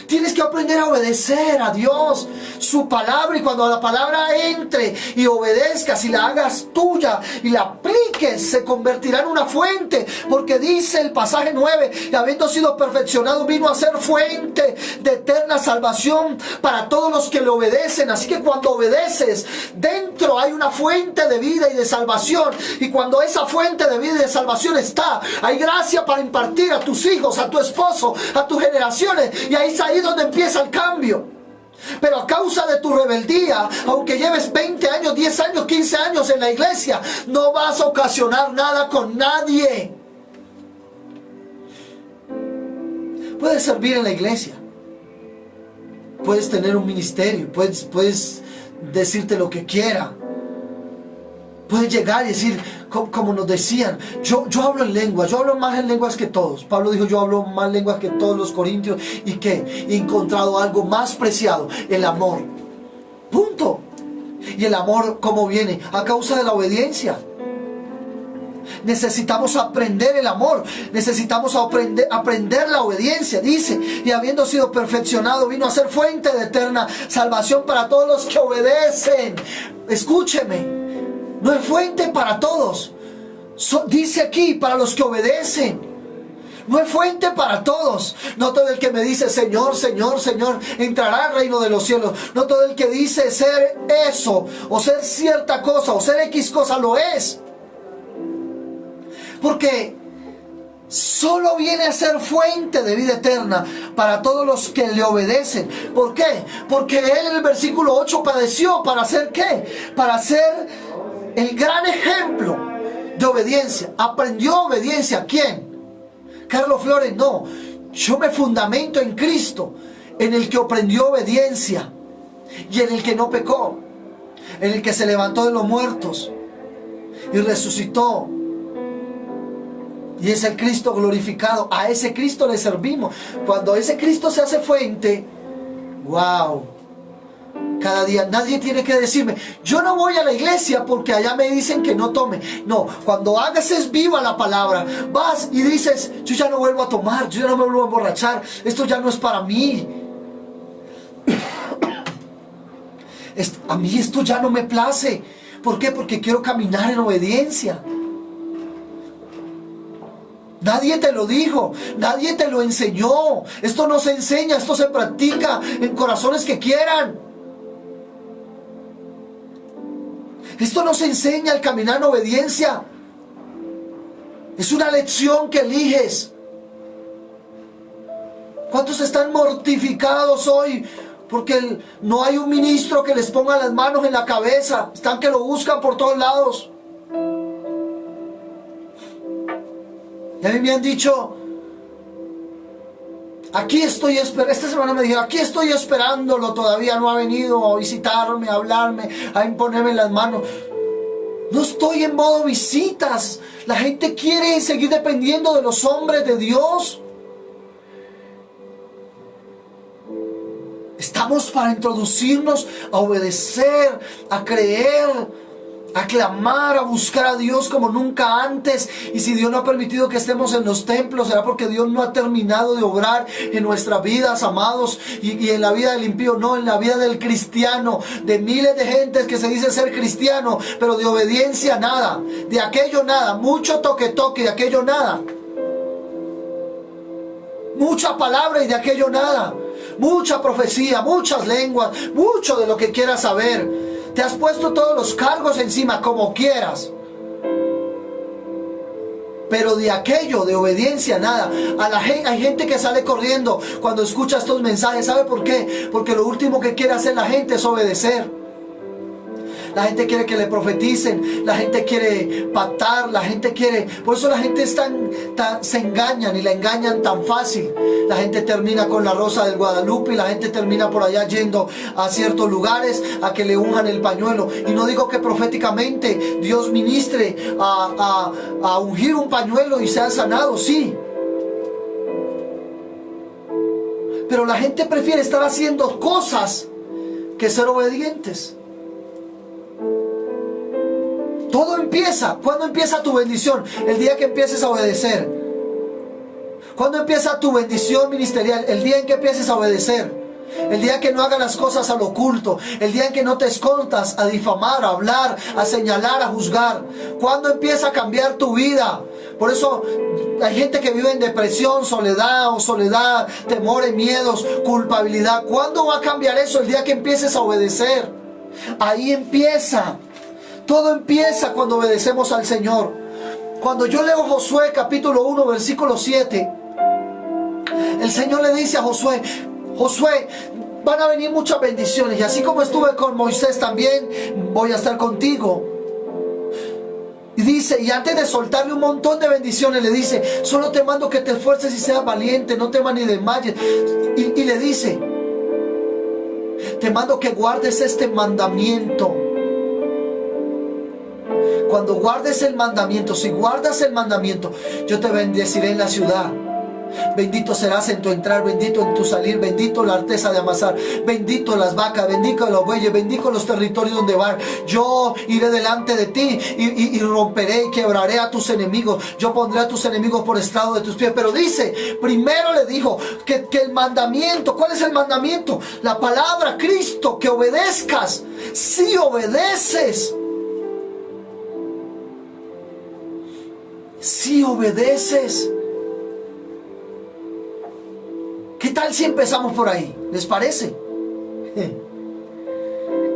Tienes que aprender a obedecer a Dios. su palabra, y cuando la palabra entre y obedezcas y la hagas tuya y la apliques, se convertirá en una fuente, porque dice el pasaje 9, y habiendo sido perfeccionado vino a ser fuente de eterna salvación para todos los que le obedecen. Así que cuando obedeces, dentro hay una fuente de vida y de salvación, y cuando esa fuente de vida y de salvación está, hay gracia para impartir a tus hijos, a tu esposo, a tus generaciones, y ahí es ahí donde empieza el cambio. Pero a causa de tu rebeldía, aunque lleves 20 años, 10 años, 15 años en la iglesia, no vas a ocasionar nada con nadie. Puedes servir en la iglesia, puedes tener un ministerio, puedes decirte lo que quiera, puedes llegar y decir, como nos decían, yo hablo en lenguas, yo hablo más en lenguas que todos. Pablo dijo, yo hablo más lenguas que todos los corintios. ¿Y qué? He encontrado algo más preciado, el amor. Punto. ¿Y el amor cómo viene? A causa de la obediencia. Necesitamos aprender el amor, necesitamos aprender la obediencia. Dice, y habiendo sido perfeccionado vino a ser fuente de eterna salvación para todos los que obedecen. Escúcheme, no es fuente para todos. Dice aquí, para los que obedecen. No es fuente para todos. No todo el que me dice Señor, Señor, Señor entrará al reino de los cielos. No todo el que dice ser eso, o ser cierta cosa, o ser X cosa, lo es. Porque solo viene a ser fuente de vida eterna para todos los que le obedecen. ¿Por qué? Porque él en el versículo 8 padeció para hacer ¿qué? Para ser el gran ejemplo de obediencia. ¿Aprendió obediencia? ¿Quién? Carlos Flores, no. Yo me fundamento en Cristo, en el que aprendió obediencia y en el que no pecó, en el que se levantó de los muertos y resucitó. Y es el Cristo glorificado. A ese Cristo le servimos. Cuando ese Cristo se hace fuente, wow, cada día nadie tiene que decirme, yo no voy a la iglesia porque allá me dicen que no tome. No, cuando hagas viva la palabra, vas y dices, yo ya no vuelvo a tomar, yo ya no me vuelvo a emborrachar, esto ya no es para mí. A mí esto ya no me place. ¿Por qué? Porque quiero caminar en obediencia. Nadie te lo dijo, nadie te lo enseñó. Esto no se enseña, esto se practica en corazones que quieran. Esto no se enseña, el caminar en obediencia. Es una lección que eliges. ¿Cuántos están mortificados hoy? Porque no hay un ministro que les ponga las manos en la cabeza. Están que lo buscan por todos lados. Y a mí me han dicho, aquí estoy esperando, esta semana me dijeron, aquí estoy esperándolo, todavía no ha venido a visitarme, a hablarme, a imponerme las manos. No estoy en modo visitas. La gente quiere seguir dependiendo de los hombres de Dios. Estamos para introducirnos a obedecer, a creer, a clamar, a buscar a Dios como nunca antes. Y si Dios no ha permitido que estemos en los templos, será porque Dios no ha terminado de obrar en nuestras vidas, amados, y en la vida del impío, no, en la vida del cristiano, de miles de gentes que se dice ser cristiano, pero de obediencia nada, de aquello nada, mucho toque y de aquello nada, mucha palabra y de aquello nada, mucha profecía, muchas lenguas, mucho de lo que quieras saber. Te has puesto todos los cargos encima como quieras, pero de aquello, de obediencia, nada. Hay gente que sale corriendo cuando escucha estos mensajes. ¿Sabe por qué? Porque lo último que quiere hacer la gente es obedecer. La gente quiere que le profeticen, la gente quiere pactar, la gente quiere... Por eso la gente se engañan y la engañan tan fácil. La gente termina con la Rosa del Guadalupe y la gente termina por allá yendo a ciertos lugares a que le unjan el pañuelo. Y no digo que proféticamente Dios ministre a ungir un pañuelo y sea sanado, sí. Pero la gente prefiere estar haciendo cosas que ser obedientes. Todo empieza. ¿Cuándo empieza tu bendición? El día que empieces a obedecer. ¿Cuándo empieza tu bendición ministerial? El día en que empieces a obedecer. El día que no hagas las cosas al oculto. El día en que no te escondas a difamar, a hablar, a señalar, a juzgar. ¿Cuándo empieza a cambiar tu vida? Por eso hay gente que vive en depresión, soledad, temores, miedos, culpabilidad. ¿Cuándo va a cambiar eso? El día que empieces a obedecer. Ahí empieza. Todo empieza cuando obedecemos al Señor. Cuando yo leo Josué capítulo 1 versículo 7, el Señor le dice a Josué: Josué, van a venir muchas bendiciones, y así como estuve con Moisés también voy a estar contigo. Y dice, y antes de soltarle un montón de bendiciones, le dice: solo te mando que te esfuerces y seas valiente, no temas ni desmayes. Y le dice: te mando que guardes este mandamiento. Cuando guardes el mandamiento, si guardas el mandamiento, yo te bendeciré en la ciudad. Bendito serás en tu entrar, bendito en tu salir, bendito la arteza de amasar, bendito las vacas, bendito los bueyes, bendito los territorios donde van. Yo iré delante de ti y romperé y quebraré a tus enemigos. Yo pondré a tus enemigos por estrado de tus pies. Pero dice, primero le dijo que el mandamiento, ¿cuál es el mandamiento? La palabra, Cristo, que obedezcas. Si obedeces, si obedeces. ¿Qué tal si empezamos por ahí? ¿Les parece?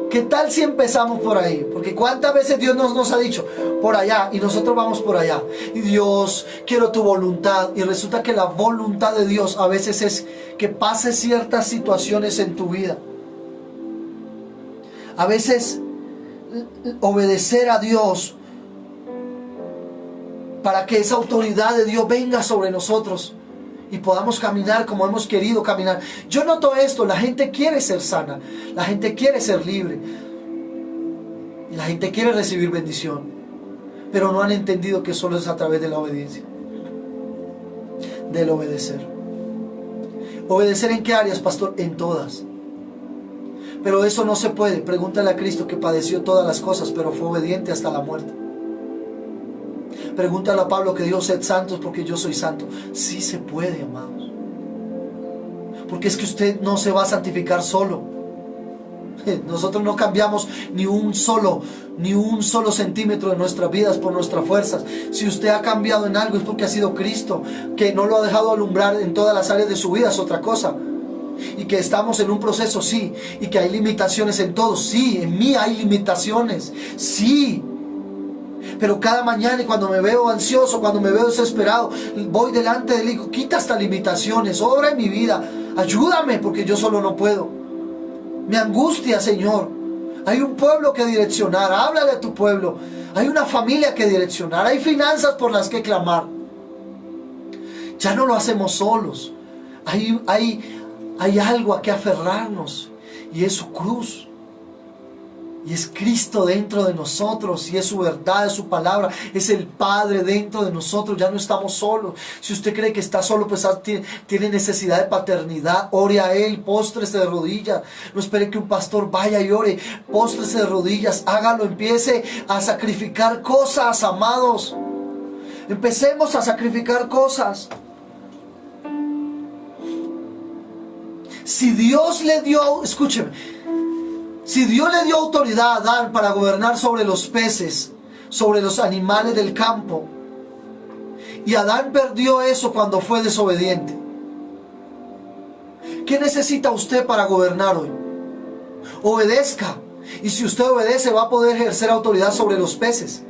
¿Qué tal si empezamos por ahí? Porque cuántas veces Dios nos ha dicho por allá y nosotros vamos por allá. Y Dios, quiero tu voluntad. Y resulta que la voluntad de Dios a veces es que pase ciertas situaciones en tu vida. A veces obedecer a Dios para que esa autoridad de Dios venga sobre nosotros y podamos caminar como hemos querido caminar. Yo noto esto: la gente quiere ser sana, la gente quiere ser libre, la gente quiere recibir bendición, pero no han entendido que solo es a través de la obediencia, del obedecer. ¿Obedecer en qué áreas, pastor? En todas. Pero eso no se puede. Pregúntale a Cristo, que padeció todas las cosas, pero fue obediente hasta la muerte. Pregúntale a Pablo, que dijo: sed santos porque yo soy santo. Sí se puede, amados. Porque es que usted no se va a santificar solo. Nosotros no cambiamos ni un solo centímetro de nuestras vidas por nuestras fuerzas. Si usted ha cambiado en algo, es porque ha sido Cristo, que no lo ha dejado alumbrar en todas las áreas de su vida, es otra cosa. Y que estamos en un proceso, sí. Y que hay limitaciones en todo, sí. En mí hay limitaciones, sí. Pero cada mañana, y cuando me veo ansioso, cuando me veo desesperado, voy delante de él y digo: quita estas limitaciones, obra en mi vida, ayúdame, porque yo solo no puedo. Me angustia, Señor. Hay un pueblo que direccionar, háblale a tu pueblo. Hay una familia que direccionar, hay finanzas por las que clamar. Ya no lo hacemos solos. Hay algo a que aferrarnos, y es su cruz. Y es Cristo dentro de nosotros, y es su verdad, es su palabra, es el Padre dentro de nosotros. Ya no estamos solos. Si usted cree que está solo, pues tiene necesidad de paternidad, ore a Él, póstrese de rodillas. No espere que un pastor vaya y ore, póstrese de rodillas, hágalo, empiece a sacrificar cosas, amados. Empecemos a sacrificar cosas. Si Dios le dio, escúcheme, si Dios le dio autoridad a Adán para gobernar sobre los peces, sobre los animales del campo, y Adán perdió eso cuando fue desobediente, ¿qué necesita usted para gobernar hoy? Obedezca. Y si usted obedece, va a poder ejercer autoridad sobre los peces,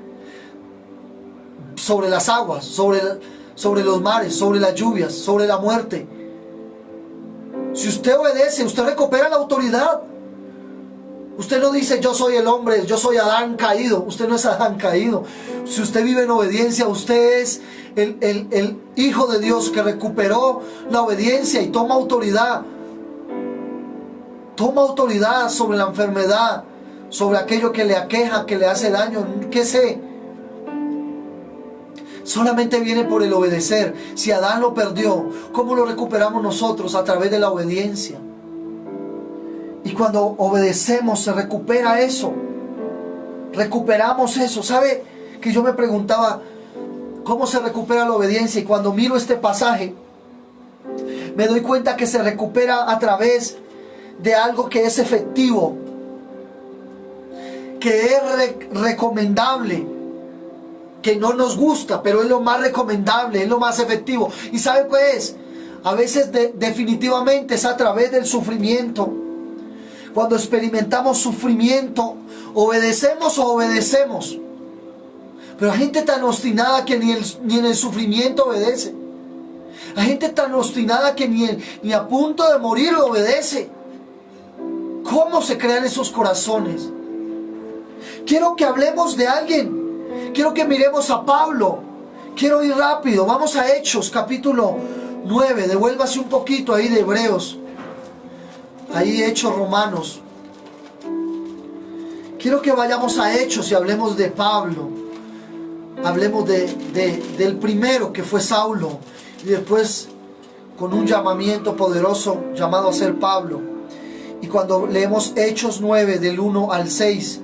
sobre las aguas, sobre los mares, sobre las lluvias, sobre la muerte. Si usted obedece, usted recupera la autoridad. Usted no dice: yo soy el hombre, yo soy Adán caído. Usted no es Adán caído. Si usted vive en obediencia, usted es el Hijo de Dios que recuperó la obediencia y toma autoridad. Toma autoridad sobre la enfermedad, sobre aquello que le aqueja, que le hace daño. ¿Qué sé? Solamente viene por el obedecer. Si Adán lo perdió, ¿cómo lo recuperamos nosotros? A través de la obediencia. Y cuando obedecemos, se recupera eso. Recuperamos eso. ¿Sabe? Que yo me preguntaba, ¿cómo se recupera la obediencia? Y cuando miro este pasaje, me doy cuenta que se recupera a través de algo que es efectivo, que es recomendable, que no nos gusta, pero es lo más recomendable, es lo más efectivo. ¿Y sabe qué es? A veces definitivamente es a través del sufrimiento. Cuando experimentamos sufrimiento, obedecemos o obedecemos. Pero hay gente tan obstinada que ni en el sufrimiento obedece. Hay gente tan obstinada que ni a punto de morir obedece. ¿Cómo se crean esos corazones? Quiero que hablemos de alguien. Quiero que miremos a Pablo. Quiero ir rápido. Vamos a Hechos, capítulo 9. Devuélvase un poquito ahí de Hebreos. Ahí Hechos, Romanos. Quiero que vayamos a Hechos y hablemos de Pablo. Hablemos del primero que fue Saulo. Y después con un llamamiento poderoso llamado a ser Pablo. Y cuando leemos Hechos 9 del 1 al 6,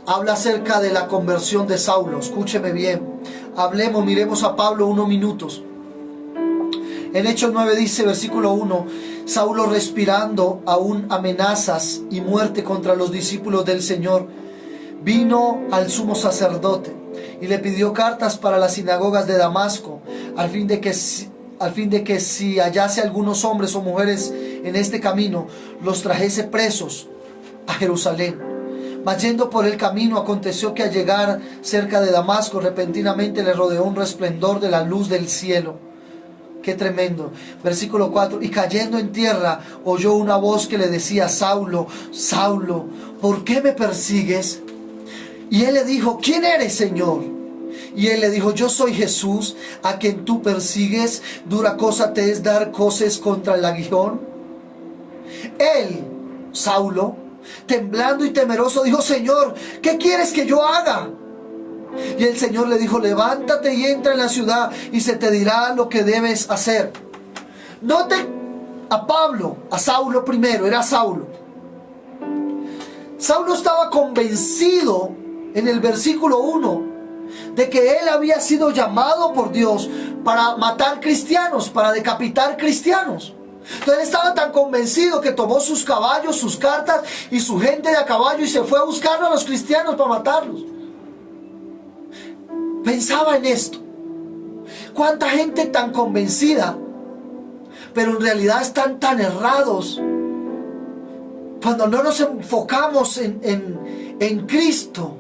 habla acerca de la conversión de Saulo. Escúcheme bien. Hablemos, miremos a Pablo unos minutos. En Hechos 9 dice, versículo 1, Saulo, respirando aún amenazas y muerte contra los discípulos del Señor, vino al sumo sacerdote y le pidió cartas para las sinagogas de Damasco, al fin de que si hallase algunos hombres o mujeres en este camino, los trajese presos a Jerusalén. Mas yendo por el camino, aconteció que al llegar cerca de Damasco, repentinamente le rodeó un resplandor de la luz del cielo. Qué tremendo. Versículo 4. Y cayendo en tierra, oyó una voz que le decía: Saulo, Saulo, ¿por qué me persigues? Y él le dijo: ¿quién eres, Señor? Y él le dijo: yo soy Jesús, a quien tú persigues. Dura cosa te es dar coces contra el aguijón. Él, Saulo, temblando y temeroso, dijo: Señor, ¿qué quieres que yo haga? Y el Señor le dijo: levántate y entra en la ciudad, y se te dirá lo que debes hacer. Note a Pablo, a Saulo primero, era Saulo. Saulo estaba convencido en el versículo 1 de que él había sido llamado por Dios para matar cristianos, para decapitar cristianos. Entonces él estaba tan convencido que tomó sus caballos, sus cartas y su gente de a caballo y se fue a buscar a los cristianos para matarlos. Pensaba en esto. ¿Cuánta gente tan convencida, pero en realidad están tan errados? Cuando no nos enfocamos en Cristo,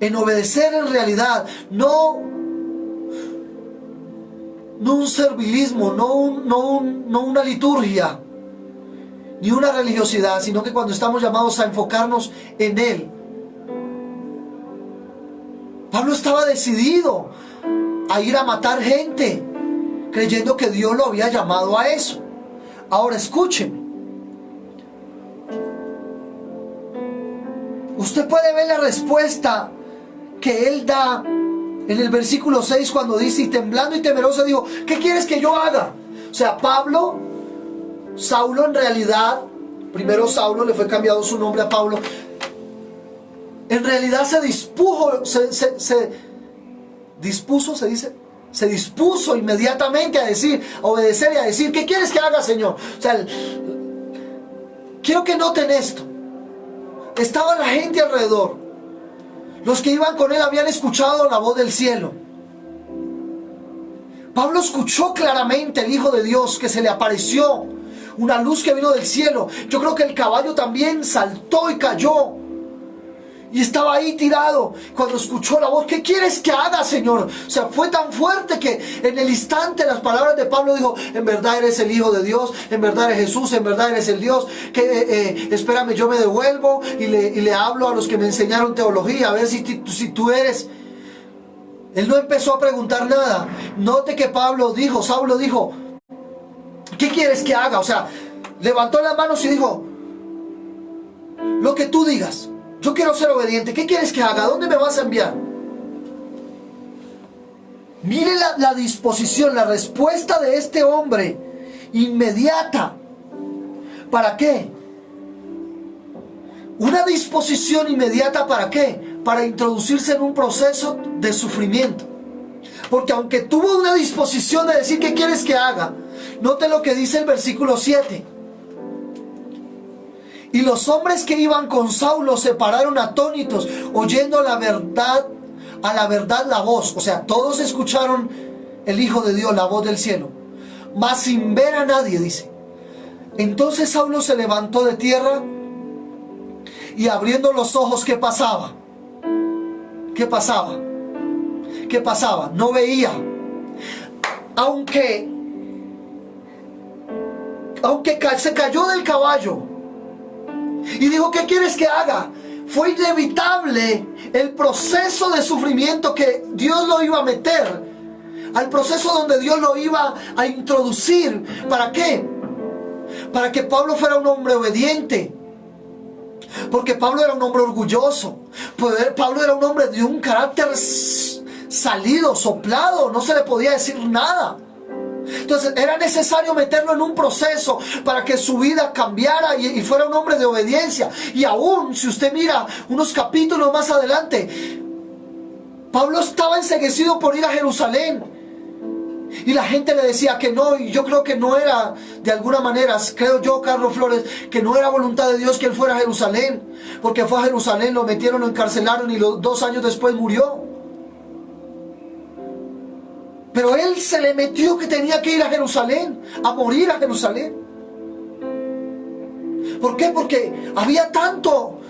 en obedecer en realidad, no un servilismo, no una liturgia, ni una religiosidad, sino que cuando estamos llamados a enfocarnos en Él. Pablo estaba decidido a ir a matar gente, creyendo que Dios lo había llamado a eso. Ahora escúcheme. Usted puede ver la respuesta que él da en el versículo 6 cuando dice: y temblando y temeroso dijo: ¿qué quieres que yo haga? O sea, Saulo en realidad, primero Saulo, le fue cambiado su nombre a Pablo, en realidad se dispuso inmediatamente a obedecer y a decir: ¿qué quieres que haga, Señor? O sea, quiero que noten esto. Estaba la gente alrededor. Los que iban con él habían escuchado la voz del cielo. Pablo escuchó claramente el Hijo de Dios que se le apareció, una luz que vino del cielo. Yo creo que el caballo también saltó y cayó. Y estaba ahí tirado cuando escuchó la voz. ¿Qué quieres que haga, Señor? O sea, fue tan fuerte que en el instante las palabras de Pablo dijo: en verdad eres el Hijo de Dios, en verdad eres Jesús, en verdad eres el Dios. Espérame, yo me devuelvo y le hablo a los que me enseñaron teología, a ver si tú eres. Él no empezó a preguntar nada. Note que Saulo dijo: ¿qué quieres que haga? O sea, levantó las manos y dijo: lo que tú digas. Yo quiero ser obediente. ¿Qué quieres que haga? ¿Dónde me vas a enviar? Mire la disposición, la respuesta de este hombre inmediata. ¿Para qué? Una disposición inmediata, ¿para qué? Para introducirse en un proceso de sufrimiento. Porque aunque tuvo una disposición de decir: ¿qué quieres que haga? Note lo que dice el versículo 7. Y los hombres que iban con Saulo se pararon atónitos, oyendo a la verdad la voz. O sea, todos escucharon el Hijo de Dios, la voz del cielo, mas sin ver a nadie, dice. Entonces Saulo se levantó de tierra y abriendo los ojos, ¿qué pasaba? ¿Qué pasaba? ¿Qué pasaba? No veía. Aunque se cayó del caballo y dijo, ¿qué quieres que haga? Fue inevitable el proceso de sufrimiento que Dios lo iba a meter, al proceso donde Dios lo iba a introducir. ¿Para qué? Para que Pablo fuera un hombre obediente. Porque Pablo era un hombre orgulloso. Pablo era un hombre de un carácter salido, soplado, no se le podía decir nada. Entonces era necesario meterlo en un proceso para que su vida cambiara y fuera un hombre de obediencia. Y aún, si usted mira unos capítulos más adelante, Pablo estaba enceguecido por ir a Jerusalén. Y la gente le decía que no, y yo creo que no era, de alguna manera, creo yo, Carlos Flores, que no era voluntad de Dios que él fuera a Jerusalén. Porque fue a Jerusalén, lo metieron, lo encarcelaron y 2 años después murió. Pero él se le metió que tenía que ir a Jerusalén, a morir a Jerusalén. ¿Por qué? Porque había tanto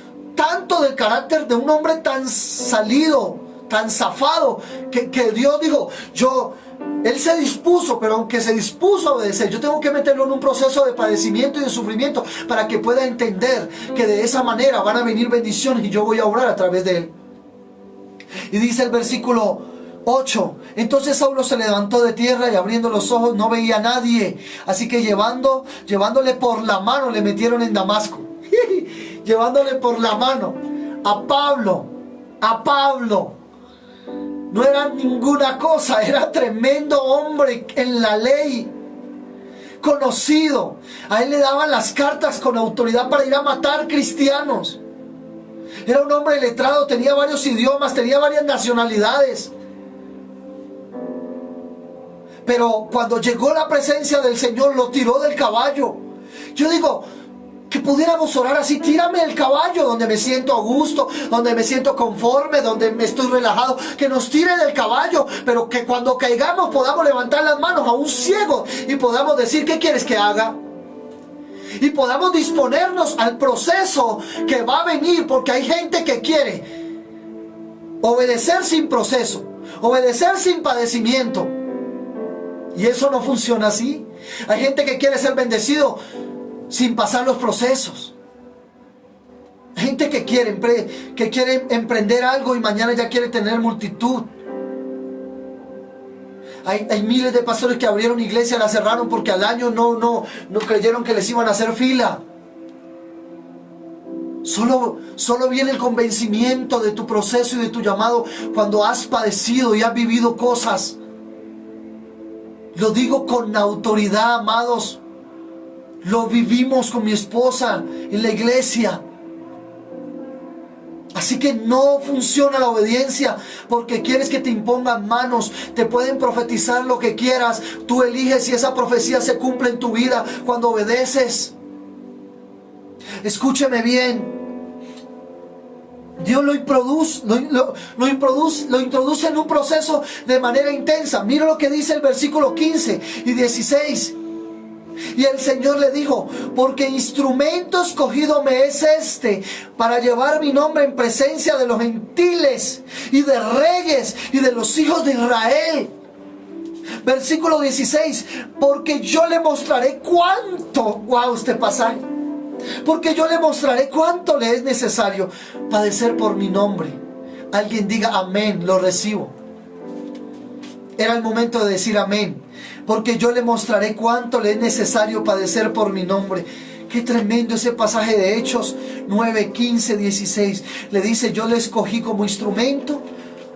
del carácter de un hombre tan salido, tan zafado, que Dios dijo, él se dispuso, pero aunque se dispuso a obedecer, yo tengo que meterlo en un proceso de padecimiento y de sufrimiento para que pueda entender que de esa manera van a venir bendiciones y yo voy a obrar a través de él. Y dice el versículo 8, entonces Saulo se levantó de tierra y abriendo los ojos no veía a nadie, así que llevándole por la mano le metieron en Damasco. Llevándole por la mano a Pablo. No era ninguna cosa, era tremendo hombre en la ley, conocido. A él le daban las cartas con autoridad para ir a matar cristianos. Era un hombre letrado, tenía varios idiomas, tenía varias nacionalidades. Pero cuando llegó la presencia del Señor, lo tiró del caballo. Yo digo, que pudiéramos orar así, tírame del caballo donde me siento a gusto, donde me siento conforme, donde me estoy relajado, que nos tire del caballo, pero que cuando caigamos podamos levantar las manos a un ciego y podamos decir, ¿qué quieres que haga? Y podamos disponernos al proceso que va a venir, porque hay gente que quiere obedecer sin proceso, obedecer sin padecimiento, y eso no funciona así. Hay gente que quiere ser bendecido sin pasar los procesos. Gente que quiere emprender algo y mañana ya quiere tener multitud. Hay miles de pastores que abrieron iglesia, la cerraron porque al año no creyeron que les iban a hacer fila. Solo viene el convencimiento de tu proceso y de tu llamado cuando has padecido y has vivido cosas. Lo digo con autoridad, amados. Lo vivimos con mi esposa en la iglesia. Así que no funciona la obediencia porque quieres que te impongan manos. Te pueden profetizar lo que quieras. Tú eliges si esa profecía se cumple en tu vida cuando obedeces. Escúcheme bien. Dios lo introduce en un proceso de manera intensa. Mira lo que dice el versículo 15 y 16. Y el Señor le dijo, porque instrumento escogido me es este, para llevar mi nombre en presencia de los gentiles y de reyes y de los hijos de Israel. Versículo 16, porque yo le mostraré cuánto, este pasaje, porque yo le mostraré cuánto le es necesario padecer por mi nombre. Alguien diga amén, lo recibo. Era el momento de decir amén. Porque yo le mostraré cuánto le es necesario padecer por mi nombre. Qué tremendo ese pasaje de Hechos 9, 15, 16. Le dice, yo le escogí como instrumento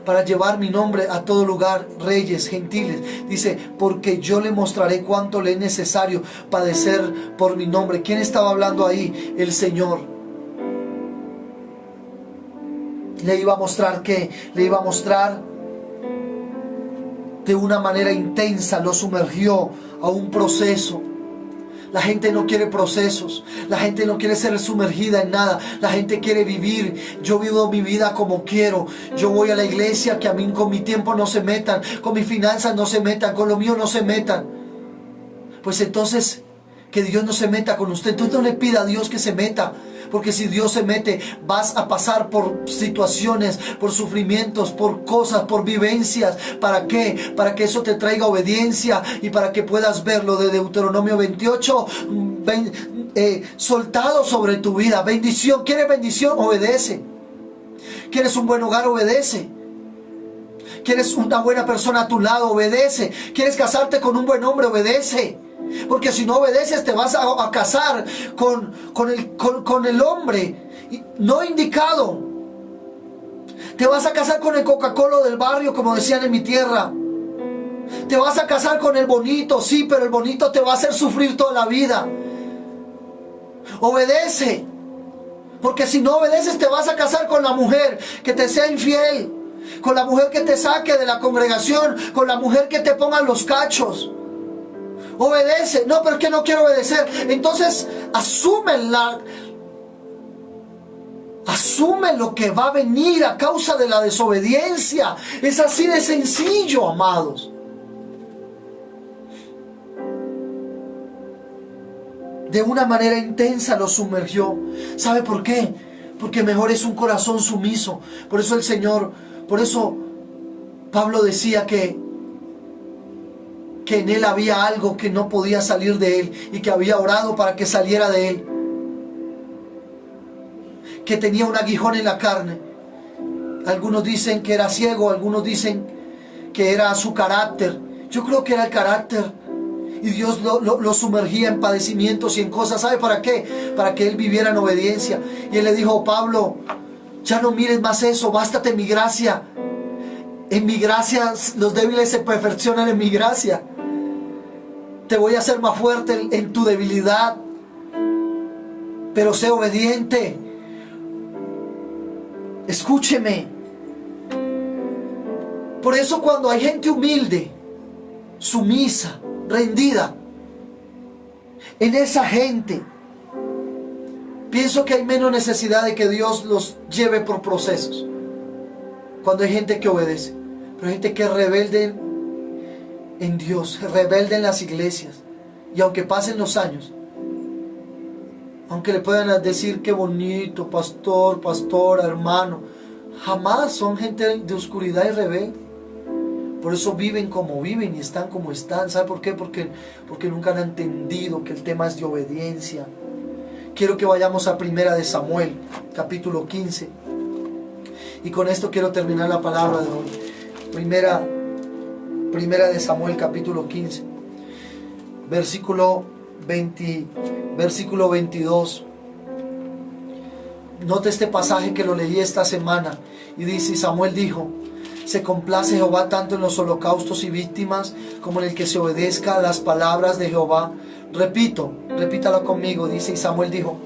para llevar mi nombre a todo lugar, reyes, gentiles. Dice, porque yo le mostraré cuánto le es necesario padecer por mi nombre. ¿Quién estaba hablando ahí? El Señor. Le iba a mostrar qué, le iba a mostrar de una manera intensa, lo sumergió a un proceso La gente no quiere procesos, la gente no quiere ser sumergida en nada, la gente quiere vivir. Yo vivo mi vida como quiero, yo voy a la iglesia, que a mí con mi tiempo no se metan, con mis finanzas no se metan, con lo mío no se metan. Pues entonces, que Dios no se meta con usted. Entonces no le pida a Dios que se meta, porque si Dios se mete, vas a pasar por situaciones, por sufrimientos, por cosas, por vivencias. ¿Para qué? Para que eso te traiga obediencia y para que puedas ver lo de Deuteronomio 28 soltado sobre tu vida. Bendición. ¿Quieres bendición? Obedece. ¿Quieres un buen hogar? Obedece. ¿Quieres una buena persona a tu lado? Obedece. ¿Quieres casarte con un buen hombre? Obedece. Porque si no obedeces, te vas a casar con el hombre no indicado. Te vas a casar con el Coca-Cola del barrio, como decían en mi tierra. Te vas a casar con el bonito, sí, pero el bonito te va a hacer sufrir toda la vida. Obedece. Porque si no obedeces, te vas a casar con la mujer que te sea infiel, con la mujer que te saque de la congregación, con la mujer que te ponga los cachos. Obedece. No, pero es que no quiero obedecer. Entonces asume lo que va a venir a causa de la desobediencia. Es así de sencillo, amados. De una manera intensa lo sumergió. ¿Sabe por qué? Porque mejor es un corazón sumiso. Por eso Pablo decía que en él había algo que no podía salir de él y que había orado para que saliera de él. Que tenía un aguijón en la carne. Algunos dicen que era ciego, algunos dicen que era su carácter. Yo creo que era el carácter. Y Dios lo sumergía en padecimientos y en cosas. ¿Sabe para qué? Para que él viviera en obediencia. Y él le dijo: Pablo, ya no mires más eso, bástate mi gracia. En mi gracia, los débiles se perfeccionan en mi gracia. Te voy a hacer más fuerte en tu debilidad. Pero sé obediente. Escúcheme. Por eso cuando hay gente humilde, sumisa, rendida, en esa gente pienso que hay menos necesidad de que Dios los lleve por procesos. Cuando hay gente que obedece. Pero hay gente que es rebelde en Dios, rebelde en las iglesias. Y aunque pasen los años, aunque le puedan decir qué bonito, pastor, pastora, hermano, jamás son gente de oscuridad y rebelde. Por eso viven como viven y están como están. ¿Sabe por qué? Porque nunca han entendido que el tema es de obediencia. Quiero que vayamos a 1 de Samuel, capítulo 15. Y con esto quiero terminar la palabra de hoy. Primera de Samuel, capítulo 15, versículo 22. Note este pasaje que lo leí esta semana. Y dice: Samuel dijo: se complace Jehová tanto en los holocaustos y víctimas como en el que se obedezca a las palabras de Jehová. Repítalo conmigo. Dice: y Samuel dijo: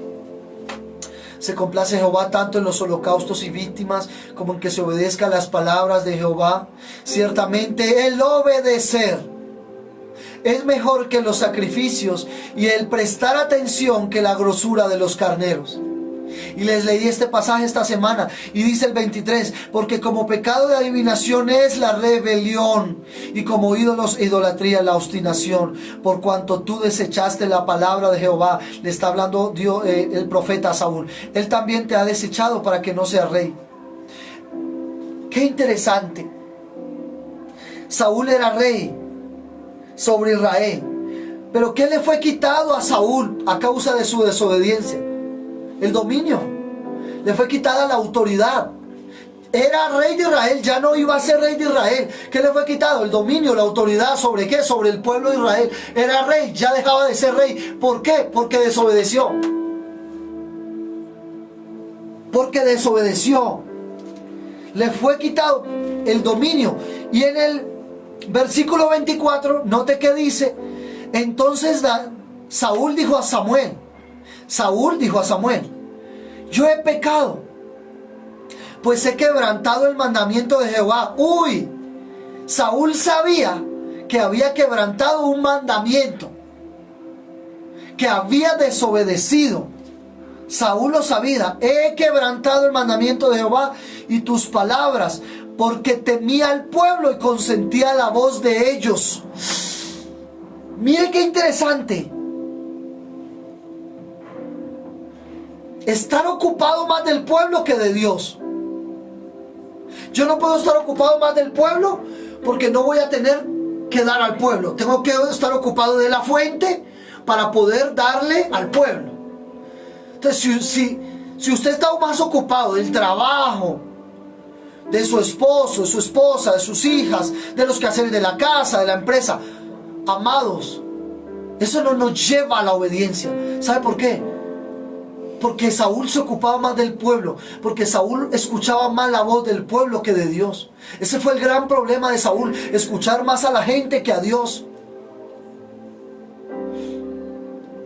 se complace Jehová tanto en los holocaustos y víctimas como en que se obedezca a las palabras de Jehová. Ciertamente el obedecer es mejor que los sacrificios, y el prestar atención que la grosura de los carneros. Y les leí este pasaje esta semana y dice el 23: porque como pecado de adivinación es la rebelión, y como ídolos idolatría la obstinación, por cuanto tú desechaste la palabra de Jehová. Le está hablando Dios, el profeta a Saúl. Él también te ha desechado para que no seas rey. Qué interesante. Saúl era rey sobre Israel, pero ¿qué le fue quitado a Saúl a causa de su desobediencia? El dominio. Le fue quitada la autoridad. Era rey de Israel, ya no iba a ser rey de Israel. ¿Qué le fue quitado? El dominio, la autoridad. ¿Sobre qué? Sobre el pueblo de Israel. Era rey, ya dejaba de ser rey. ¿Por qué? Porque desobedeció. Porque desobedeció. Le fue quitado el dominio. Y en el versículo 24, note que dice: entonces Saúl dijo a Samuel: yo he pecado, pues he quebrantado el mandamiento de Jehová. Uy, Saúl sabía que había quebrantado un mandamiento, que había desobedecido. Saúl lo sabía. He quebrantado el mandamiento de Jehová y tus palabras, porque temía al pueblo y consentía la voz de ellos. Mire qué interesante. Estar ocupado más del pueblo que de Dios. Yo no puedo estar ocupado más del pueblo porque no voy a tener que dar al pueblo. Tengo que estar ocupado de la fuente para poder darle al pueblo. Entonces, si usted está más ocupado del trabajo, de su esposo, de su esposa, de sus hijas, de los quehaceres de la casa, de la empresa, amados, eso no nos lleva a la obediencia. ¿Sabe por qué? Porque Saúl se ocupaba más del pueblo, porque Saúl escuchaba más la voz del pueblo que de Dios. Ese fue el gran problema de Saúl, escuchar más a la gente que a Dios.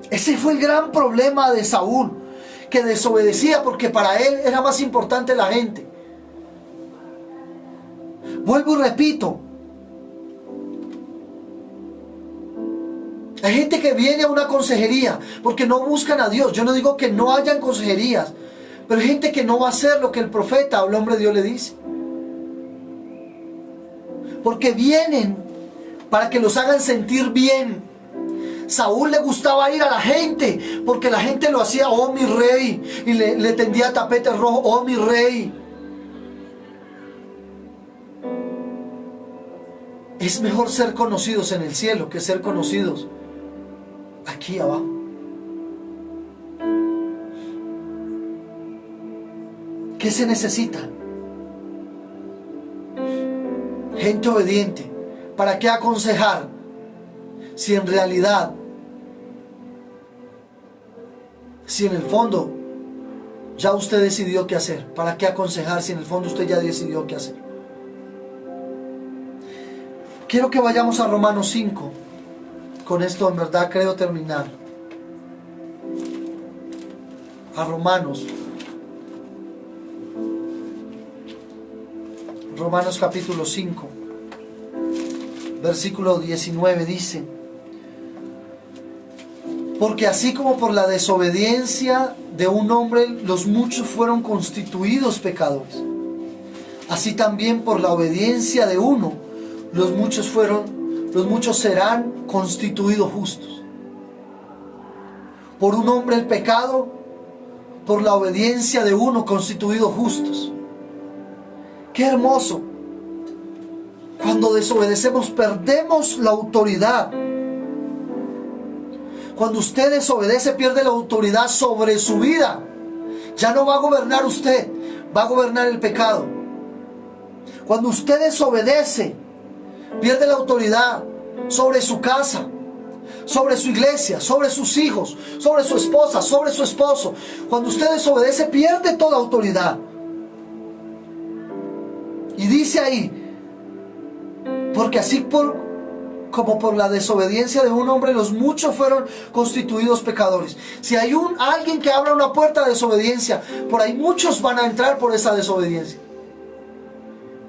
Ese fue el gran problema de Saúl, que desobedecía porque para él era más importante la gente. Vuelvo y repito, hay gente que viene a una consejería porque no buscan a Dios. Yo no digo que no hayan consejerías, pero hay gente que no va a hacer lo que el profeta o el hombre de Dios le dice. Porque vienen para que los hagan sentir bien. Saúl le gustaba ir a la gente porque la gente lo hacía, oh mi rey, y le tendía tapete rojo, oh mi rey. Es mejor ser conocidos en el cielo que ser conocidos aquí abajo. ¿Qué se necesita? Gente obediente. ¿Para qué aconsejar si en realidad, si en el fondo ya usted decidió qué hacer? ¿Para qué aconsejar si en el fondo usted ya decidió qué hacer? Quiero que vayamos a Romanos 5. Con esto en verdad creo terminar. A Romanos capítulo 5, versículo 19 dice: porque así como por la desobediencia de un hombre los muchos fueron constituidos pecadores, así también por la obediencia de uno los muchos serán constituidos justos. Por un hombre el pecado, por la obediencia de uno constituidos justos. Qué hermoso. Cuando desobedecemos perdemos la autoridad. Cuando usted desobedece pierde la autoridad sobre su vida. Ya no va a gobernar usted, va a gobernar el pecado. Cuando usted desobedece pierde la autoridad sobre su casa, sobre su iglesia, sobre sus hijos, sobre su esposa, sobre su esposo. Cuando usted desobedece pierde toda autoridad. Y dice ahí, porque así como por la desobediencia de un hombre los muchos fueron constituidos pecadores. Si hay alguien que abra una puerta de desobediencia, por ahí muchos van a entrar por esa desobediencia.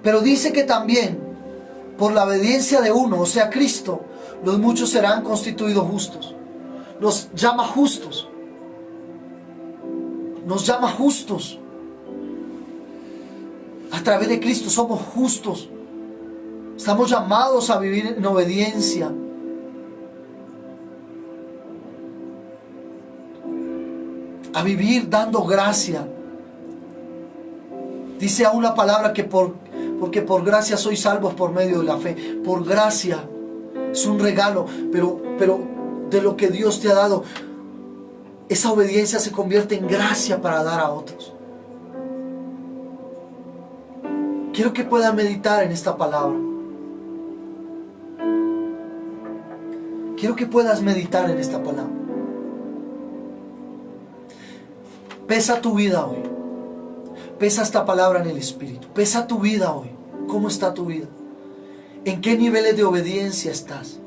Pero dice que también por la obediencia de uno, o sea Cristo, los muchos serán constituidos justos. Nos llama justos. Nos llama justos. A través de Cristo somos justos. Estamos llamados a vivir en obediencia. A vivir dando gracia. Dice aún la palabra que porque por gracia sois salvos por medio de la fe. Por gracia. Es un regalo, pero de lo que Dios te ha dado, esa obediencia se convierte en gracia para dar a otros. Quiero que puedas meditar en esta palabra. Quiero que puedas meditar en esta palabra. Pesa tu vida hoy. Pesa esta palabra en el Espíritu. Pesa tu vida hoy. ¿Cómo está tu vida? ¿En qué niveles de obediencia estás?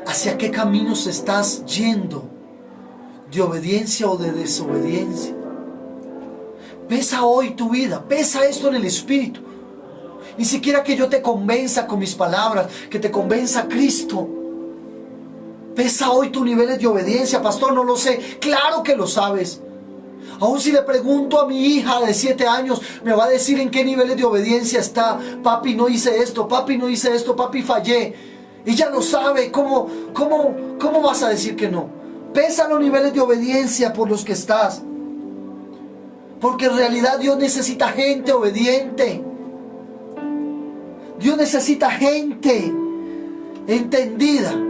¿Hacia qué caminos estás yendo? ¿De obediencia o de desobediencia? Pesa hoy tu vida. Pesa esto en el Espíritu. Ni siquiera que yo te convenza con mis palabras, que te convenza Cristo. Pesa hoy tus niveles de obediencia. Pastor, no lo sé. Claro que lo sabes. Aún si le pregunto a mi hija de 7 años, me va a decir en qué niveles de obediencia está. Papi, no hice esto, papi, no hice esto, papi, fallé. Ella lo sabe. ¿Cómo vas a decir que no? Pesa los niveles de obediencia por los que estás. Porque en realidad Dios necesita gente obediente. Dios necesita gente entendida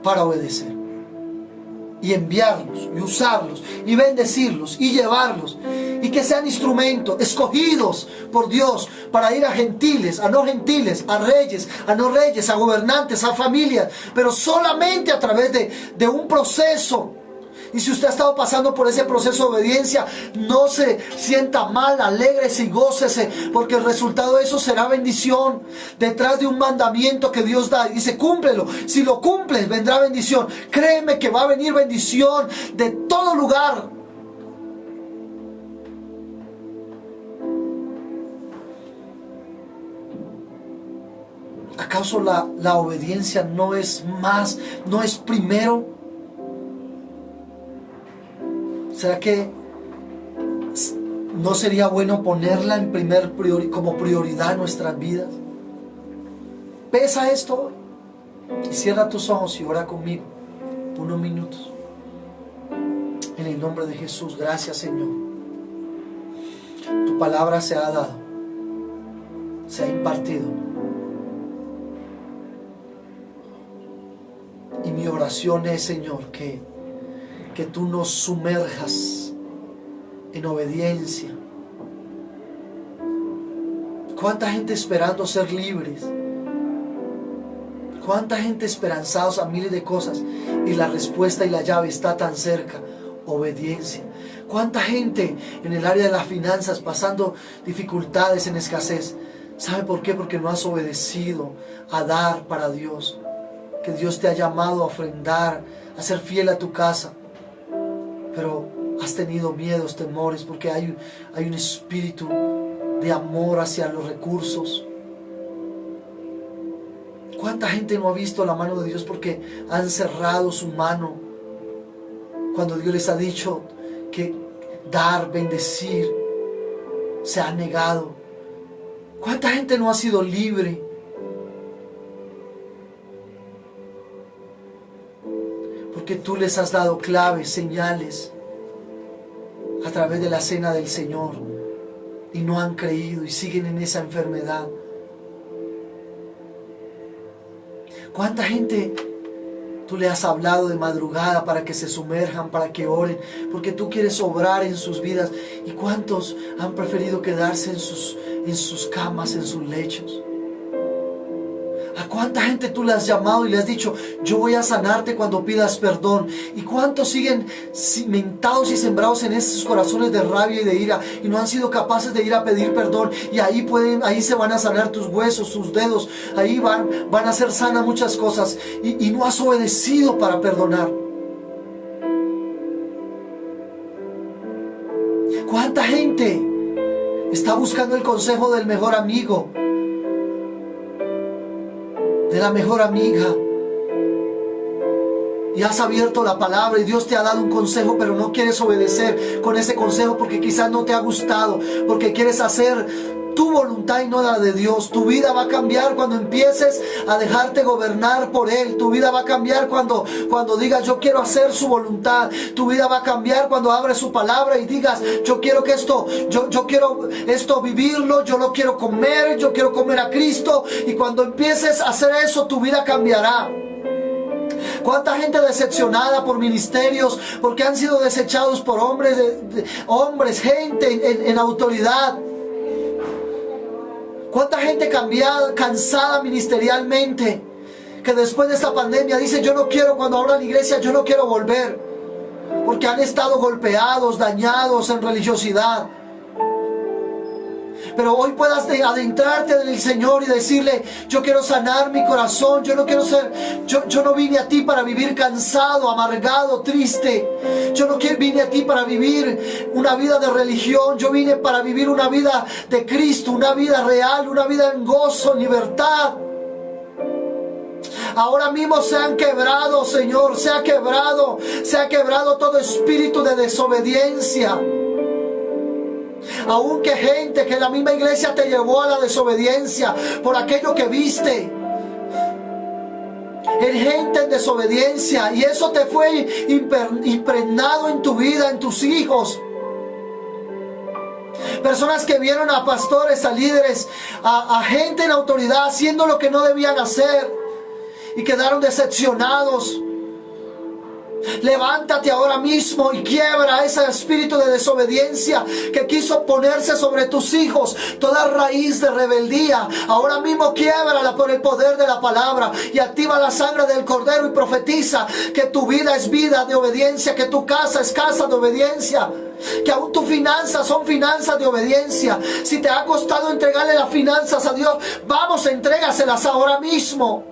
para obedecer. Y enviarlos, y usarlos, y bendecirlos, y llevarlos. Y que sean instrumentos escogidos por Dios para ir a gentiles, a no gentiles, a reyes, a no reyes, a gobernantes, a familias. Pero solamente a través de un proceso. Y si usted ha estado pasando por ese proceso de obediencia, no se sienta mal, alégrese y gócese, porque el resultado de eso será bendición. Detrás de un mandamiento que Dios da, y dice, cúmplelo. Si lo cumples, vendrá bendición. Créeme que va a venir bendición de todo lugar. ¿Acaso la obediencia no es más, no es primero? ¿Será que no sería bueno ponerla en como prioridad en nuestras vidas? Pesa esto hoy. Y cierra tus ojos y ora conmigo unos minutos. En el nombre de Jesús, gracias Señor. Tu palabra se ha dado, se ha impartido. Y mi oración es, Señor, que tú nos sumerjas en obediencia. ¿Cuánta gente esperando ser libres? ¿Cuánta gente esperanzados a miles de cosas? Y la respuesta y la llave está tan cerca. Obediencia. ¿Cuánta gente en el área de las finanzas pasando dificultades, en escasez? ¿Sabe por qué? Porque no has obedecido a dar para Dios. Que Dios te ha llamado a ofrendar, a ser fiel a tu casa. Pero has tenido miedos, temores, porque hay un espíritu de amor hacia los recursos. ¿Cuánta gente no ha visto la mano de Dios porque han cerrado su mano cuando Dios les ha dicho que dar, bendecir, se ha negado? ¿Cuánta gente no ha sido libre? Porque tú les has dado claves, señales a través de la cena del Señor y no han creído y siguen en esa enfermedad. ¿Cuánta gente tú le has hablado de madrugada para que se sumerjan, para que oren, porque tú quieres obrar en sus vidas? ¿Y cuántos han preferido quedarse en sus camas, en sus lechos? ¿A cuánta gente tú le has llamado y le has dicho, yo voy a sanarte cuando pidas perdón? ¿Y cuántos siguen cimentados y sembrados en esos corazones de rabia y de ira y no han sido capaces de ir a pedir perdón? Y ahí se van a sanar tus huesos, tus dedos, ahí van a ser sanas muchas cosas y no has obedecido para perdonar. ¿Cuánta gente está buscando el consejo del mejor amigo, de la mejor amiga, y has abierto la palabra y Dios te ha dado un consejo, pero no quieres obedecer con ese consejo porque quizás no te ha gustado, porque quieres hacer tu voluntad y no la de Dios? Tu vida va a cambiar cuando empieces a dejarte gobernar por Él. Tu vida va a cambiar cuando digas, yo quiero hacer su voluntad. Tu vida va a cambiar cuando abres su palabra y digas, yo quiero que yo quiero esto vivirlo, yo lo quiero comer, yo quiero comer a Cristo. Y cuando empieces a hacer eso, tu vida cambiará. ¿Cuánta gente decepcionada por ministerios porque han sido desechados por hombres, gente en autoridad? ¿Cuánta gente cansada ministerialmente, que después de esta pandemia dice, yo no quiero, cuando abra la iglesia, yo no quiero volver, porque han estado golpeados, dañados en religiosidad? Pero hoy puedas adentrarte en el Señor y decirle, yo quiero sanar mi corazón, yo no vine a ti para vivir cansado, amargado, triste. Yo no vine a ti para vivir una vida de religión, yo vine para vivir una vida de Cristo, una vida real, una vida en gozo, en libertad. Ahora mismo sean quebrados, Señor, sea quebrado todo espíritu de desobediencia. Aunque gente que la misma iglesia te llevó a la desobediencia por aquello que viste. En gente en desobediencia, y eso te fue impregnado en tu vida, en tus hijos. Personas que vieron a pastores, a líderes, a gente en autoridad haciendo lo que no debían hacer y quedaron decepcionados. Levántate ahora mismo y quiebra ese espíritu de desobediencia que quiso ponerse sobre tus hijos. Toda raíz de rebeldía, ahora mismo quiébrala por el poder de la palabra y activa la sangre del Cordero y profetiza que tu vida es vida de obediencia, que tu casa es casa de obediencia, que aún tus finanzas son finanzas de obediencia. Si te ha costado entregarle las finanzas a Dios, vamos, entrégaselas ahora mismo.